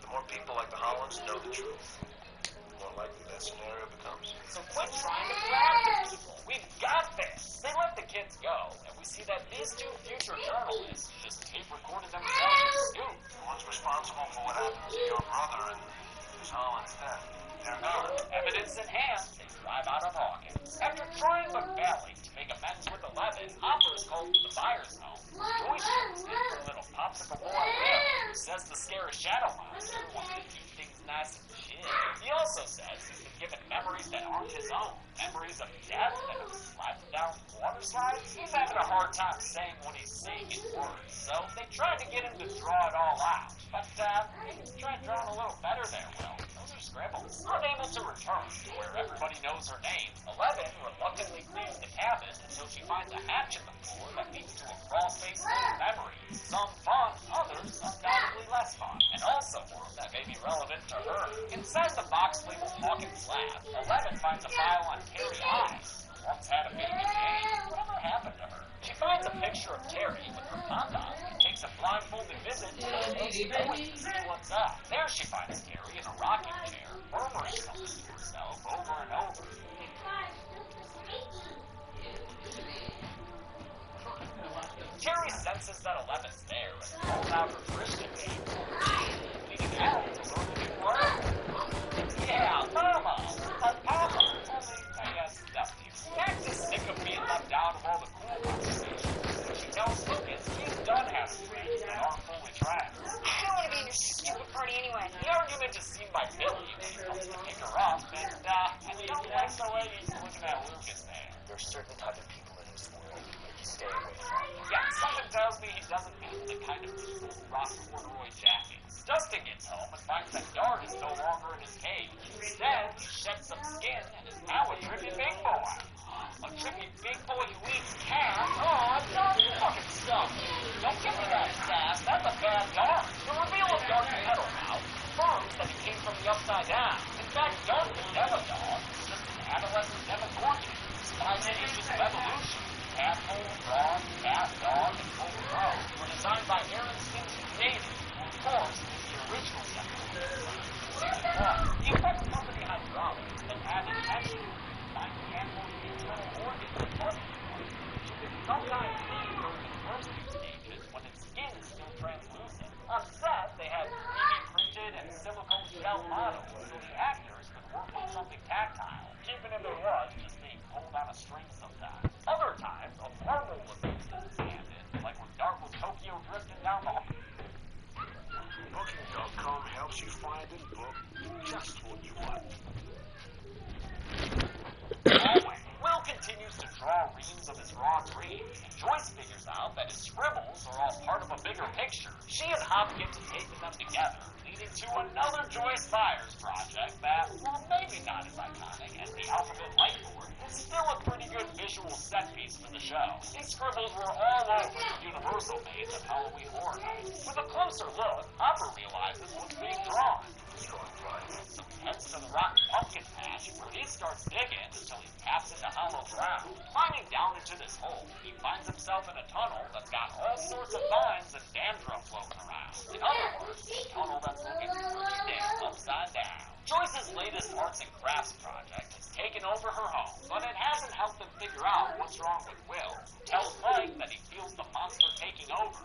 the more people like the Hollands know the truth, the more likely that scenario becomes. So quit trying to grab the people. We've got this. They let the kids go, and we see that these two future journalists just tape recorded themselves with Scoop. The one's responsible for what happened to your brother and Miss Holland's death. They're gone. Evidence in hand, they drive out of Hawkins. After trying but failing to make amends with 11, Hopper is called to the buyer's home. Joyce shows in her little popsicle boy Will, who says the scary shadow monster wants to keep things nice and chill. is. He also says he's been given memories that aren't his own. Memories of death that have sliding down water slides. He's having a hard time saying what he's seeing in words, so they tried to get him to draw it all out. But, he's tried drawing a little better there, Will. Those are scribbles. Unable to return to where everybody knows her name, 11 reluctantly cleans the cabin until she finds a hatch in the floor that leads to a crawl-space full of memories. Some fun, others undoubtedly less fun, and also one that may be relevant to her. Inside the box labeled Hawkins Lab, 11 finds a file on Terry Ives, who once had a baby Jane. Whatever happened to her? She finds a picture of Terry with her pom-pom and takes a blindfolded visit to her close boy to see what's up. There she finds Terry in a rocking chair, murmuring something to herself over and over. Terry senses that 11's there and pulls out her Christian name, leading out to learn a new word. Yeah, Mama! Or Papa! Only, I guess, nephew. Max is sick of being left out of all the cool conversations. She tells Lucas he's done having friends that aren't fully trans. I don't want to be in your stupid party anyway. The argument is seen by Billy when he comes to pick her up, and, I don't like the way he's looking at Lucas there. There's certain type of people in this world that you stay away from. Yeah, something tells me he doesn't mean the kind of people who rock corduroy jackets. Dustin gets home and finds that Dart is no longer in his cage. Instead, he sheds some skin and is now a trippy big boy. A trippy big boy who eats cat? Oh, Dart fucking stuff. Don't give me that sass. That's a bad Dart. The reveal of Dart's pedal mouth confirms that he came from the upside down. In fact, Dart was never a dog. He's just an adolescent demogorgon. 5 stages of evolution. Tadpole, frog, cat, dog, and full grown were designed by Aaron Stinson Davis, who, of course, is the original Season 1. The effects company Hydraulics that had intention to find the animal's internal organs and muscles, which is sometimes seen during its first 2 stages when its skin is still translucent. On set, they had 3D printed and silicone gel models, so the actors could work with something tactile, even if it was just being pulled on a string sometimes. Other times, a marble was used as a stand-in, like when Dart was Tokyo drifting down the hall. Booking.com helps you find and book just what you want. Will continues to draw reams of his raw dreams, and Joyce figures out that his scribbles are all part of a bigger picture. She and Hop get to taking them together, leading to another Joyce Byers project that, while maybe not as iconic as the Alphabet Lightboard, is still a pretty good visual set piece for the show. These scribbles were all over the Universal maze of Halloween Horror Nights. With a closer look, Hopper realizes what's being drawn. So he heads to the rotten pumpkin patch, where he starts digging until he taps into hollow ground. Climbing down into this hole, he finds himself in a tunnel that's got all sorts of vines and dandruff floating around. In other words, a tunnel that's looking pretty damn upside down. Joyce's latest arts and crafts project has taken over her home, but it hasn't helped them figure out what's wrong with Will, who tells Mike that he feels the monster taking over.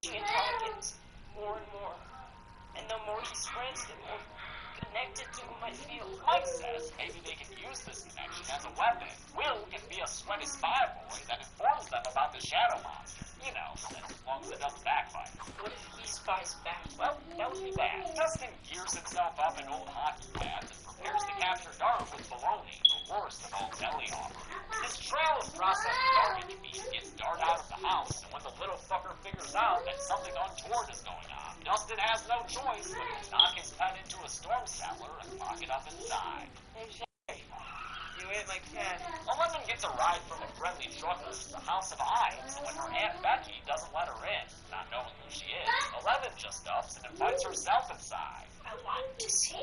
Intelligence, more and more. And the more he spreads, the more connected to him I feel. Mike says maybe they can use this connection as a weapon. Will can be a sweaty spy boy that informs them about the shadow monster. You know, as long as it doesn't backfire. What if he spies back? Well, that would be bad. Dustin gears himself up in old hockey pads and prepares to capture Dart with baloney, the worst of all deli offers. His trail of processed garbage meat gets Dart out of the house, and when the little fucker figures out that something untoward is going on, Dustin has no choice but to knock his pet into a storm cellar and lock it up inside. You ate my cat. 11 gets a ride from a friendly trucker to the House of Ives when her Aunt Becky doesn't let her in, not knowing who she is. 11 just ups and invites herself inside. I want to see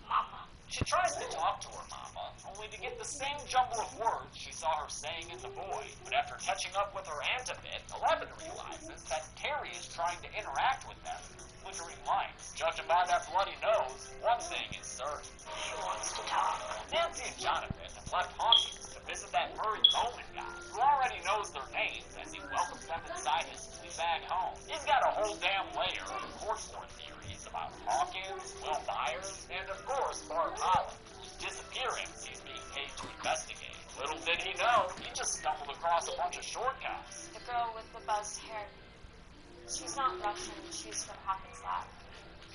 Mama. She tries to talk to her mama, only to get the same jumble of words she saw her saying in the void. But after catching up with her aunt a bit, 11 realizes that Terry is trying to interact with them through flickering lights. Judging by that bloody nose, one thing is certain. She wants to talk. Nancy and Jonathan have left Hawkins to visit that Murray Bowman guy, who already knows their names as he welcomes them inside his Fleabag home. He's got a whole damn layer of corkboard theories about Hawkins, Will Byers, and of course Bart Holland, whose disappearance he's being paid to investigate. Little did he know, he just stumbled across a bunch of shortcuts. The girl with the buzzed hair. She's not Russian. She's from Hawkins Lab.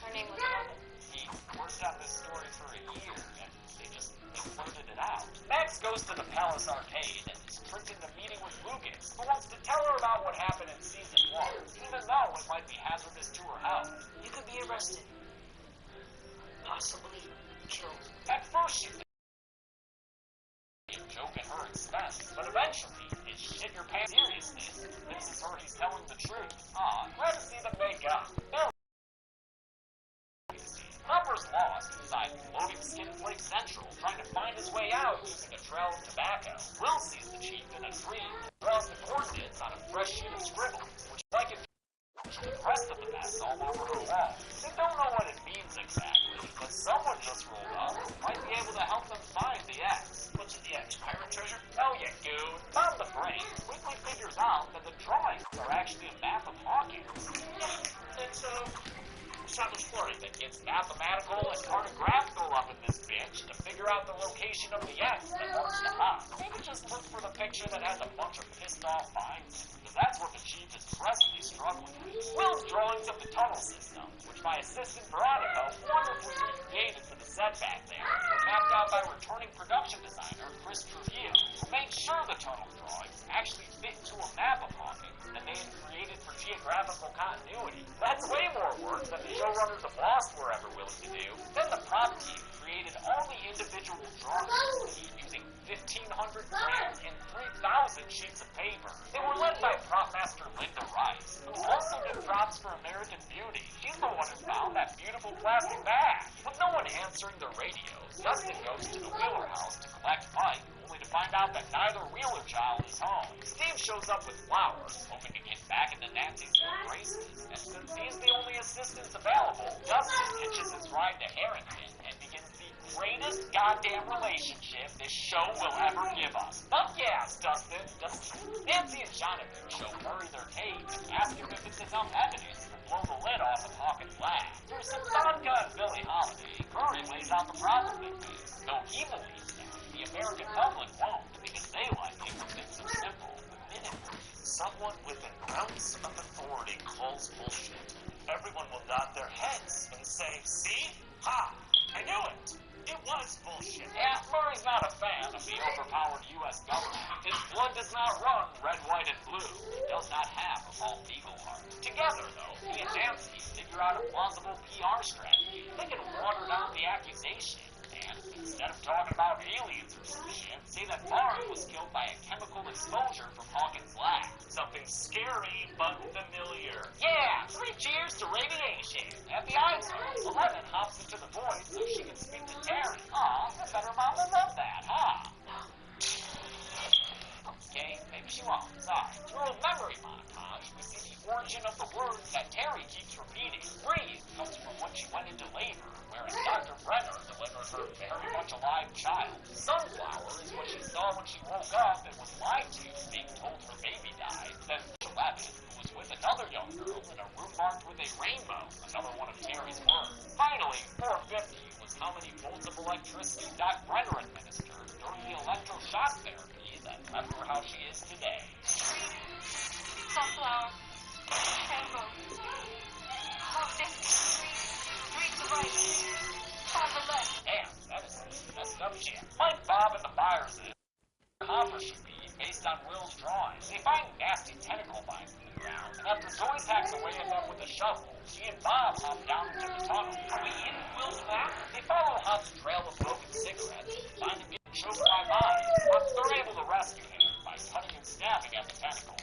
Her name was Eleven. He worked on this story for a year, and they blurted it out. Max goes to the Palace Arcade and is tricked into meeting with Lucas, who wants to tell her about what happened in Season 1, even though it might be hazardous to her health. You could be arrested. Possibly killed. At first she thinks a joke at her expense, but eventually, his shit-your-pants seriousness convinces her he's telling the truth. Aw, glad to see them make up. Hopper's lost inside floating Skinflake Central, trying to find his way out using a trail of tobacco. Will sees the chief in a tree and draws the coordinates on a fresh sheet of scribble, which is like the rest of the mess all over her wall. They don't know what it means exactly, but someone just rolled up who might be able to help them find the X. What's the X? Pirate treasure? Hell yeah, dude. Bob the Brain quickly figures out that the drawings are actually a map of Hawkins. It's self-exploring. That gets mathematical and cartographical up in this bitch to figure out the location of the X that wants to hop. Maybe just look for the picture that has a bunch of pissed off lines, because that's what the chief is presently struggling with. Will's drawings of the tunnel system, which my assistant Veronica wonderfully recreated for the set back there, were mapped out by returning production designer Chris Trujillo, who made sure the tunnel drawings actually fit into a map of Hawkins that they had created for geographical continuity. That's way more work than the showrunners of Lost were ever willing to do. Then the prop team created all the individual drawings using 1,500 grams and 3,000 sheets of paper. They were led by prop master Linda Rice, who also did props for American Beauty. She's the one who found that beautiful plastic bag. With no one answering their radios, Dustin goes to the Wheeler house to collect Mike, only to find out that neither Wheeler child is home. Steve shows up with flowers, hoping to get back into Nancy's good graces, and since he's the only assistance available, Dustin hitches his ride to Harrington and begins the greatest goddamn relationship this show will ever give us. Fuck yes, Dustin. Nancy and Jonathan show Murray their tape and ask him if it's enough evidence to blow the lid off of Hawkins' lab. Through some vodka and Billie Holiday, Murray lays out the problem they face, though he believes that the American public won't, because they like something so simple. Someone with an ounce of authority calls bullshit. Everyone will nod their heads and say, see? Ha! I knew it! It was bullshit. Yeah, Murray's not a fan of the overpowered U.S. government. His blood does not run red, white, and blue. He does not have a bald eagle heart. Together, though, he and Nancy figure out a plausible PR strategy. They can water down the accusation. And instead of talking about aliens or some shit, say that Barnes was killed by a chemical exposure from Hawkins' lab. Something scary but familiar. Yeah, 3 cheers to radiation. At the iTunes, 11 hops into the void so she can speak to Terry. Aw, I bet her mom will love that, huh? Okay, maybe she won't. Sorry. Through a memory montage, we see the origin of the words that Terry keeps repeating. Breathe comes from when she went into labor, whereas Dr. Brenner delivered her very much alive child. Sunflower is what she saw when she woke up and was lied to, being told her baby died. Then 11, who was with another young girl in a room marked with a rainbow, another one of Terry's words. Finally, 450 was how many volts of electricity Doc Brenner administered during the electroshock therapy that left her how she is today. Sunflower. Rainbow. 450. 3 to right. 5 to left. Damn, that is some messed up shit. Mike, Bob, and the Byerses Hopper should be based on Will's drawings. They find nasty tentacle vines in the ground, and after Joyce hacks away at them with a shovel, she and Bob hop down into the tunnel. Are we in Will's lab? They follow Hop's trail of broken cigarettes and find him getting choked by mines, but they're able to rescue him by cutting and stabbing at the tentacles.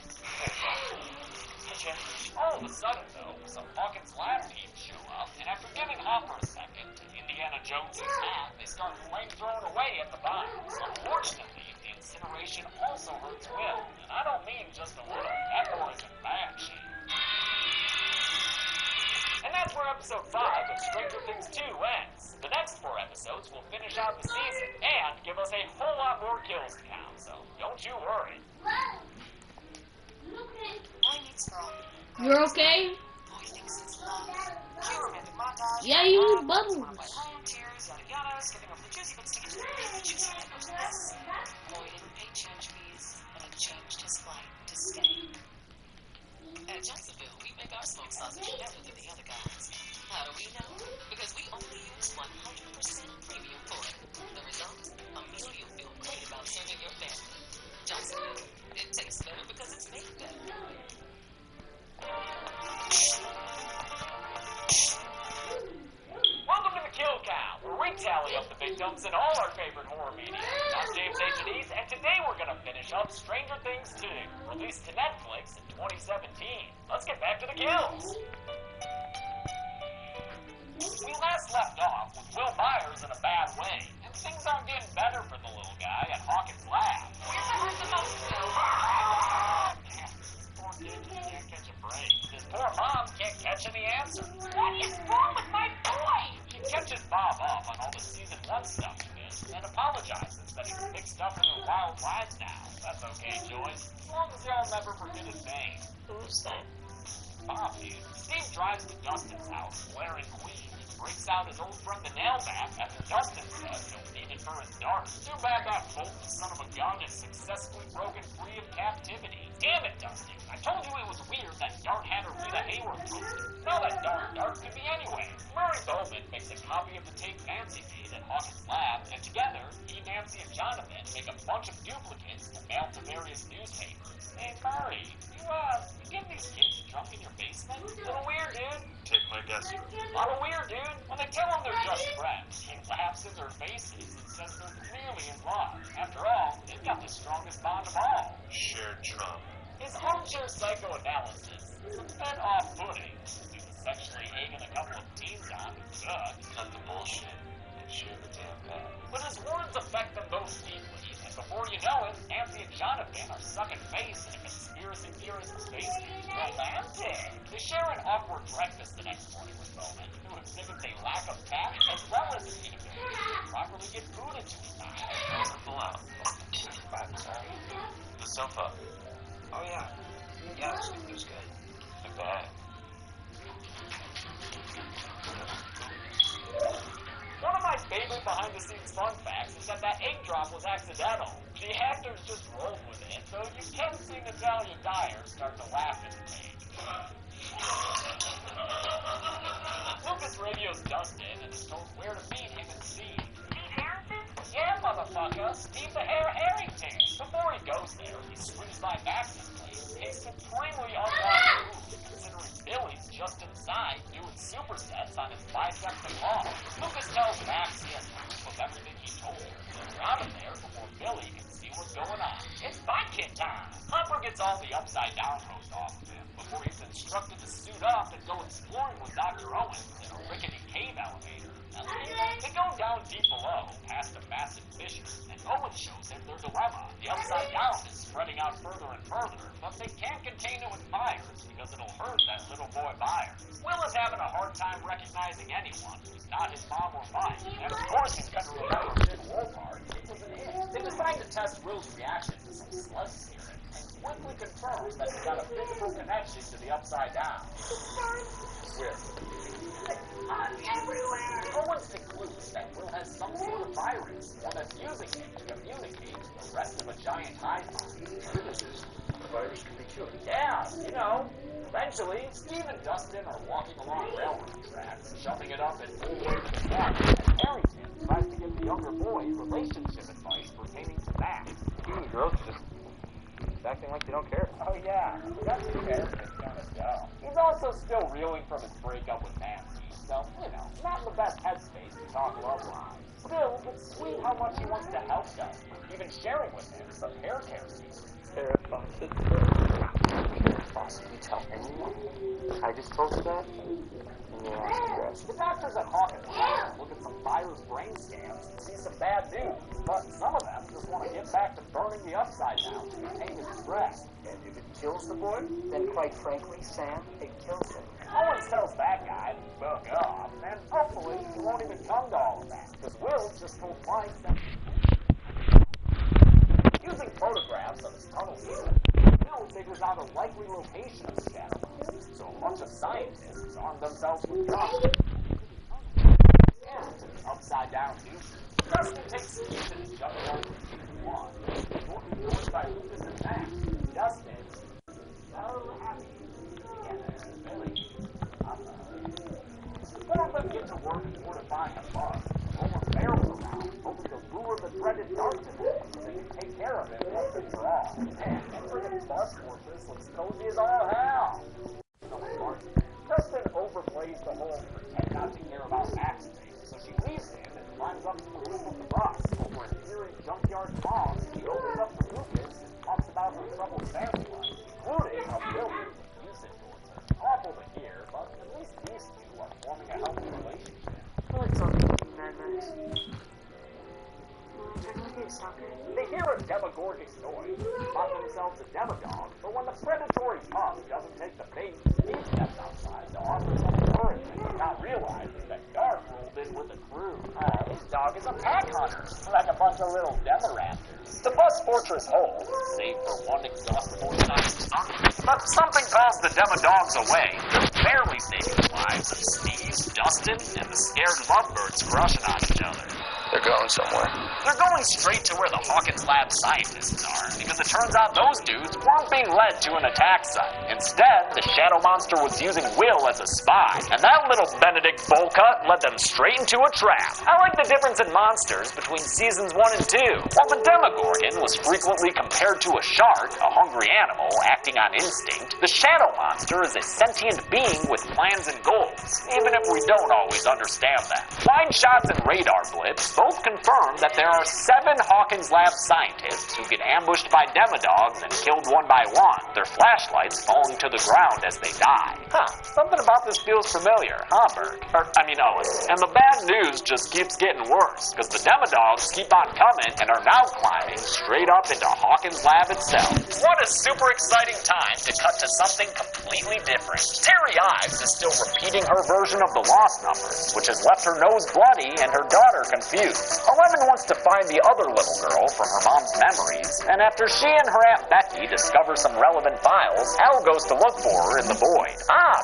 All of a sudden, though, some Hawkins' lab team show up, and after giving Hopper a second, Indiana Jones' map, they start flamethrowing away at the vines. Unfortunately, the incineration also hurts Will, and I don't mean just a little. That boy is in bad shape. And that's where episode 5 of Stranger Things 2 ends. The next 4 episodes will finish out the season and give us a whole lot more kills to count, so don't you worry. Boy meets girl. You're okay? Boy thinks it's love. Cue romantic montage. Yeah, you need Wanna bubbles. play home, tears, yada yada, skipping over the juicy bits to get to the juicy bits. Boy didn't pay change fees, but he changed his flight to stay. At Jacksonville, we make our smoked sausage better than the other guys. How do we know? Because we only use all our favorite horror media. I'm James H. Denise, and today we're gonna finish up Stranger Things 2, released to Netflix in 2017. Let's get back to the kills. We last left off with Will Byers in a bad way, and things aren't getting better for the little guy at Hawkins' lab. Where's the hurt the most, Will? Damn, this poor kid just can't catch a break. His poor mom can't catch any answer. What is wrong with my boy? She catches Bob up on all the season 1 stuff he missed and apologizes that he's mixed up in their wild lives now. That's okay, Joyce, as long as y'all never forget his name. Who's that? Bob, dude. Steve drives to Dustin's house, wearing Queen, and breaks out his old friend the Nailback after Dustin says he'll need it for his dart. Too bad that Fulton son of a gun is successfully broken free of captivity. Damn it, Dustin. I told you it was weird that Dart had a Rita Hayworth poster. Now that darn Dart could be anyway. Murray Bowman makes a copy of the tape Nancy made at Hawkins' lab, and together, he, Nancy, and Jonathan make a bunch of duplicates to mail to various newspapers. Hey, Murray, you get these kids drunk in your basement? Little weird, dude. Take my guess. A lot of weird, dude. When they tell them they're just friends, he laughs in their faces and says they're clearly in love. After all, they've got the strongest bond of all. Shared trauma. His armchair psychoanalysis is a bit off-putting due to sexually egging a couple of teens on. Ugh. Cut the bullshit and share the damn bag. But his words affect them both deeply, and before you know it, Nancy and Jonathan are sucking face in a conspiracy theorist's basement. Romantic. They share an awkward breakfast the next morning with Bowman, who exhibits a lack of tact as well as an inability to properly get food into his mouth. Pull out. I'm sorry. The sofa. Oh, yeah. Yeah, it was good. The bag. One of my favorite behind-the-scenes fun facts is that egg drop was accidental. The actors just rolled with it, so you can see Natalia Dyer start to laugh at the page. Lucas radios Dustin and is told where to meet him and Steve. Steve Harrison? Yeah, motherfucker, Steve the Harrington. Before he goes there, he swings by Max's place, a supremely unwise move, considering Billy's just inside doing supersets on his biceps and arms. Lucas tells Max he has proof of everything he told her, so they're out of there before Billy can see what's going on. It's Bike Kid time! Hopper gets all the upside-down roast off of him before he's instructed to suit up and go exploring with Dr. Owens in a rickety cave elevator. They go down deep below, past a massive fissure, and Owen shows him their dilemma. The upside down is spreading out further and further, but they can't contain it with fires because it'll hurt that little boy Byers. Will is having a hard time recognizing anyone who's not his mom or Mike, and of course he's going to remember Sid Wolfhard. It was an it. They decide to test Will's reaction to some sludge serum, and quickly confirms that he's got a physical connection to the upside down. Where? Everywhere! Owens concludes that Will has some sort of virus, one that's using him to communicate with the rest of a giant hive mind. Witnesses, the virus can be cured. Yeah, you know. Eventually, Steve and Dustin are walking along railroad tracks, shoving it up in full way to the front, and Harrington tries to give the younger boy relationship advice pertaining to Max. You and the girls just acting like they don't care. Oh yeah, that's the Harrington's gonna go. He's also still reeling from his breakup with Nancy, so, you know, not in the best headspace to talk love lives. Still, it's sweet how much he wants to help Dustin, even sharing with him some hair care secrets. Farrah Fawcett. Farrah Fawcett, you tell anyone? I just told you that? And you're asking. The doctors at Hawkins Lab look at some virus brain scans and see some bad news, but some of them just want to get back to burning the upside down to contain his stress. And if it kills the boy, then quite frankly, Sam, it kills him. Owens tells that guy to fuck off, and hopefully he won't even come to all of that, because Will just told Mike that using photographs of his tunnel system, Will figures out a likely location of the Scatterbox, so a bunch of scientists arm themselves with guns. Yeah, upside down deuces. Dustin takes Steve to the jungle over in one, shortly joined by Lucas and Max. Dustin, so happy together, Billy. The four of them get to work fortifying a bug, rolling barrels around, hoping to lure the dreaded dart to them so they can take care of it once and for all. And friggin' bus fortress looks cozy as all hell. Dustin overplays the whole pretend not to care about Max thing, so she leaves him and climbs up to the roof of the bus. Stalker. They hear a demogorgic noise, spot themselves a demodog, but when the predatory pup doesn't take the bait, Steve steps outside to offer some encouragement, not realizing that Dark rolled in with the crew. This dog is a pack hunter, like a bunch of little demoraptors. To bust Fortress Hole, save for one exhaustible time. But something calls the demodogs away, just barely saving the lives of Steve, Dustin, and the scared lovebirds crushing on each other. They're going somewhere. They're going straight to where the Hawkins Lab scientists are, because it turns out those dudes weren't being led to an attack site. Instead, the Shadow Monster was using Will as a spy, and that little Benedict Bullcut led them straight into a trap. I like the difference in monsters between seasons 1 and 2. While the Demogorgon was frequently compared to a shark, a hungry animal acting on instinct, the Shadow Monster is a sentient being with plans and goals, even if we don't always understand them. Line shots and radar blips both confirm that there are 7 Hawkins Lab scientists who get ambushed by demodogs and killed one by one, their flashlights falling to the ground as they die. Something about this feels familiar, huh, Berg? Owen. And the bad news just keeps getting worse, because the demodogs keep on coming and are now climbing straight up into Hawkins Lab itself. What a super exciting time to cut to something completely different. Terry Ives is still repeating her version of the lost numbers, which has left her nose bloody and her daughter confused. Eleven wants to find the other little girl from her mom's memories, and after she and her Aunt Becky discover some relevant files, Elle goes to look for her in the void.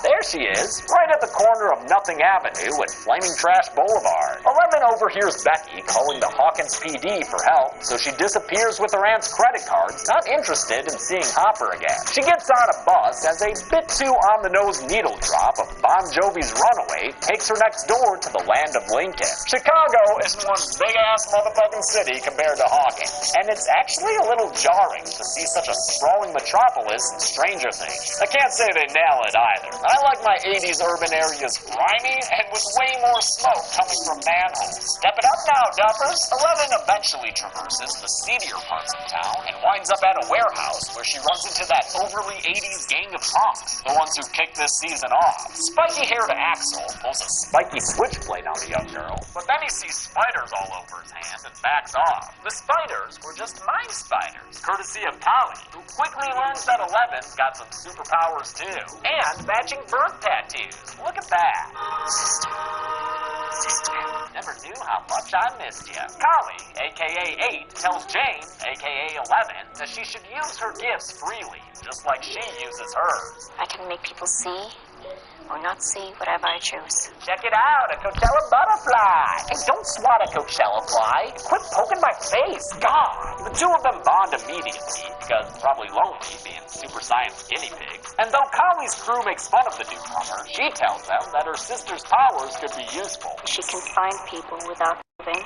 There she is, right at the corner of Nothing Avenue and Flaming Trash Boulevard. Eleven overhears Becky calling the Hawkins PD for help, so she disappears with her aunt's credit cards, not interested in seeing Hopper again. She gets on a bus as a bit too on-the-nose needle drop of Bon Jovi's Runaway takes her next door to the land of Lincoln. Chicago is one big-ass motherfucking city compared to Hawkins, and it's actually a little jarring to see such a sprawling metropolis in Stranger Things. I can't say they nail it either. I like my 80s urban areas grimy and with way more smoke coming from manholes. Step it up now, duffers! Eleven eventually traverses the seedier parts of town and winds up at a warehouse where she runs into that overly 80s gang of punks, the ones who kicked this season off. Spiky-haired Axel pulls a spiky switchblade on the young girl, but then he sees spiders all over his hand and backs off. The spiders were just mind spiders, courtesy of Kali, who quickly learns that Eleven's got some superpowers too, and matching birth tattoos. Look at that. Sister, never knew how much I missed you. Kali, aka 8, tells Jane, aka 11, that she should use her gifts freely, just like she uses hers. I can make people see or not see whatever I choose. Check it out, a Coachella butterfly. Hey, don't swat a Coachella fly. Quit poking my face. God. The two of them bond immediately, because probably lonely, being super science guinea pigs. And though Kali's crew makes fun of the newcomer, she tells them that her sister's powers could be useful. She can find people without moving,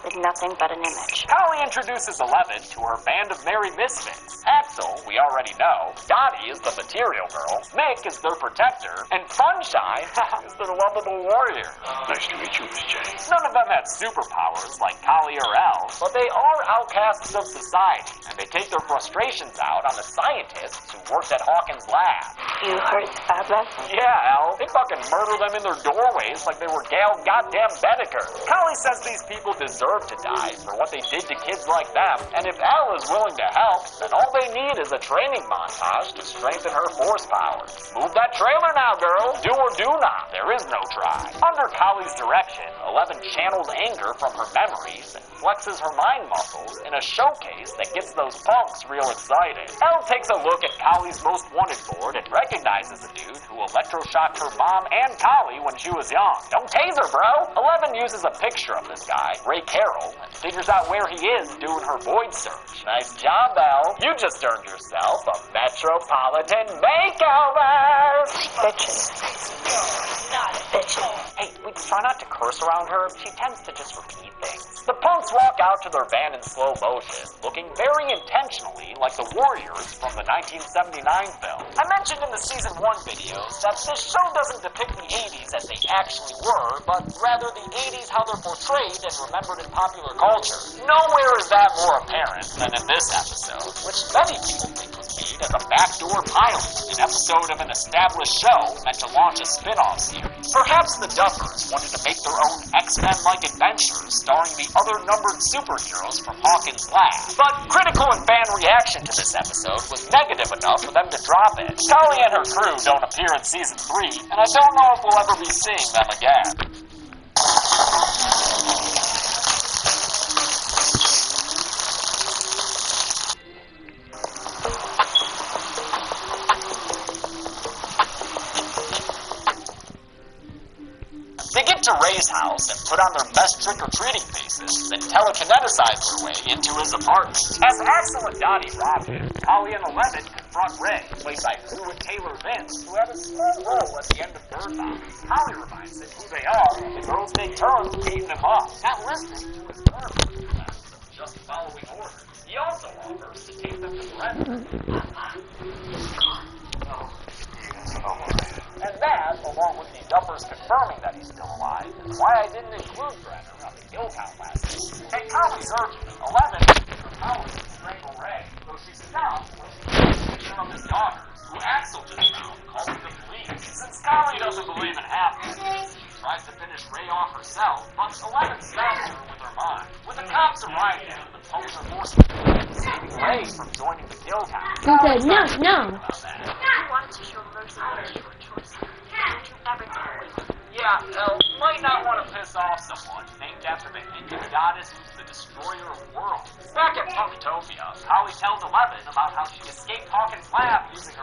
with nothing but an image. Kali introduces 11 to her band of merry misfits. Axel, we already know. Dottie is the material girl. Mick is their protector. And Funshine is their lovable warrior. Nice to meet you, Miss Jane. None of them have superpowers like Kali or Elle, but they are outcasts of society, and they take their frustrations out on the scientists who worked at Hawkins Lab. You heard the Fab Lab? Yeah, Elle. They fucking murder them in their doorways like they were Gail goddamn Bedecker. Kali says these people deserve to die for what they did to kids like them, and if Elle is willing to help, then all they need is a training montage to strengthen her force powers. Move that trailer now, girl. Do or do not. There is no try. Under Kali's direction, 11 channels anger from her memories and flexes her mind muscles in a showcase that gets those punks real excited. Elle takes a look at Kali's most wanted board and recognizes a dude who electroshocked her mom and Kali when she was young. Don't tase her, bro. 11 uses a picture of this guy, Ray Carroll, and figures out where he is doing her void search. Nice job, Elle. You just earned yourself a Metropolitan makeover. Bitches. Not bitches. Hey, we try not to curse around her. She tends to just repeat things. The punks walk out to their van in slow motion, looking very intentionally like the warriors from the 1979 film. I mentioned in the season 1 videos that this show doesn't depict the 80s as they actually were, but rather the 80s how they're portrayed and remembered in popular culture. Nowhere is that more apparent than in this episode, which many people think was made as a backdoor pilot, an episode of an established show meant to launch a spin-off series. Perhaps the Duffers wanted to make their own X-Men-like adventures starring the other numbered superheroes from Hawkins' lab. But critical and fan reaction to this episode was negative enough for them to drop it. Scully and her crew don't appear in Season 3, and I don't know if we'll ever be seeing them again. They get to Ray's house and put on their best trick-or-treating faces and telekineticize their way into his apartment. As Axel and Dottie rob him, Holly and Eleven confront Ray, played by Drew and Taylor Vince, who have a small role at the end of Bird Box. Holly reminds them who they are, and the girls take turns beating him up, not listening to his orders, just following orders. He also offers to take them to Brennan. And that, along with the Duffers confirming that he's still alive, is why I didn't include Brenner on the kill count last week. At Collie's urging, 11 uses her powers to strangle Ray, though she's stopped when she gets a picture of his daughters, who Axel just found, calling the police. Since Collie doesn't believe in happiness, she tries to finish Ray off herself, but 11 stops her with her mind. When the cops arrive there, the police are forced to saving Ray from joining the kill count. Okay, no. You wanted to show mercy on your choice. Don't you ever do it. Yeah, might not want to piss off someone named after the Indian goddess who's the destroyer of worlds. Back at Punktopia, Holly tells Eleven about how she escaped Hawkins' lab using her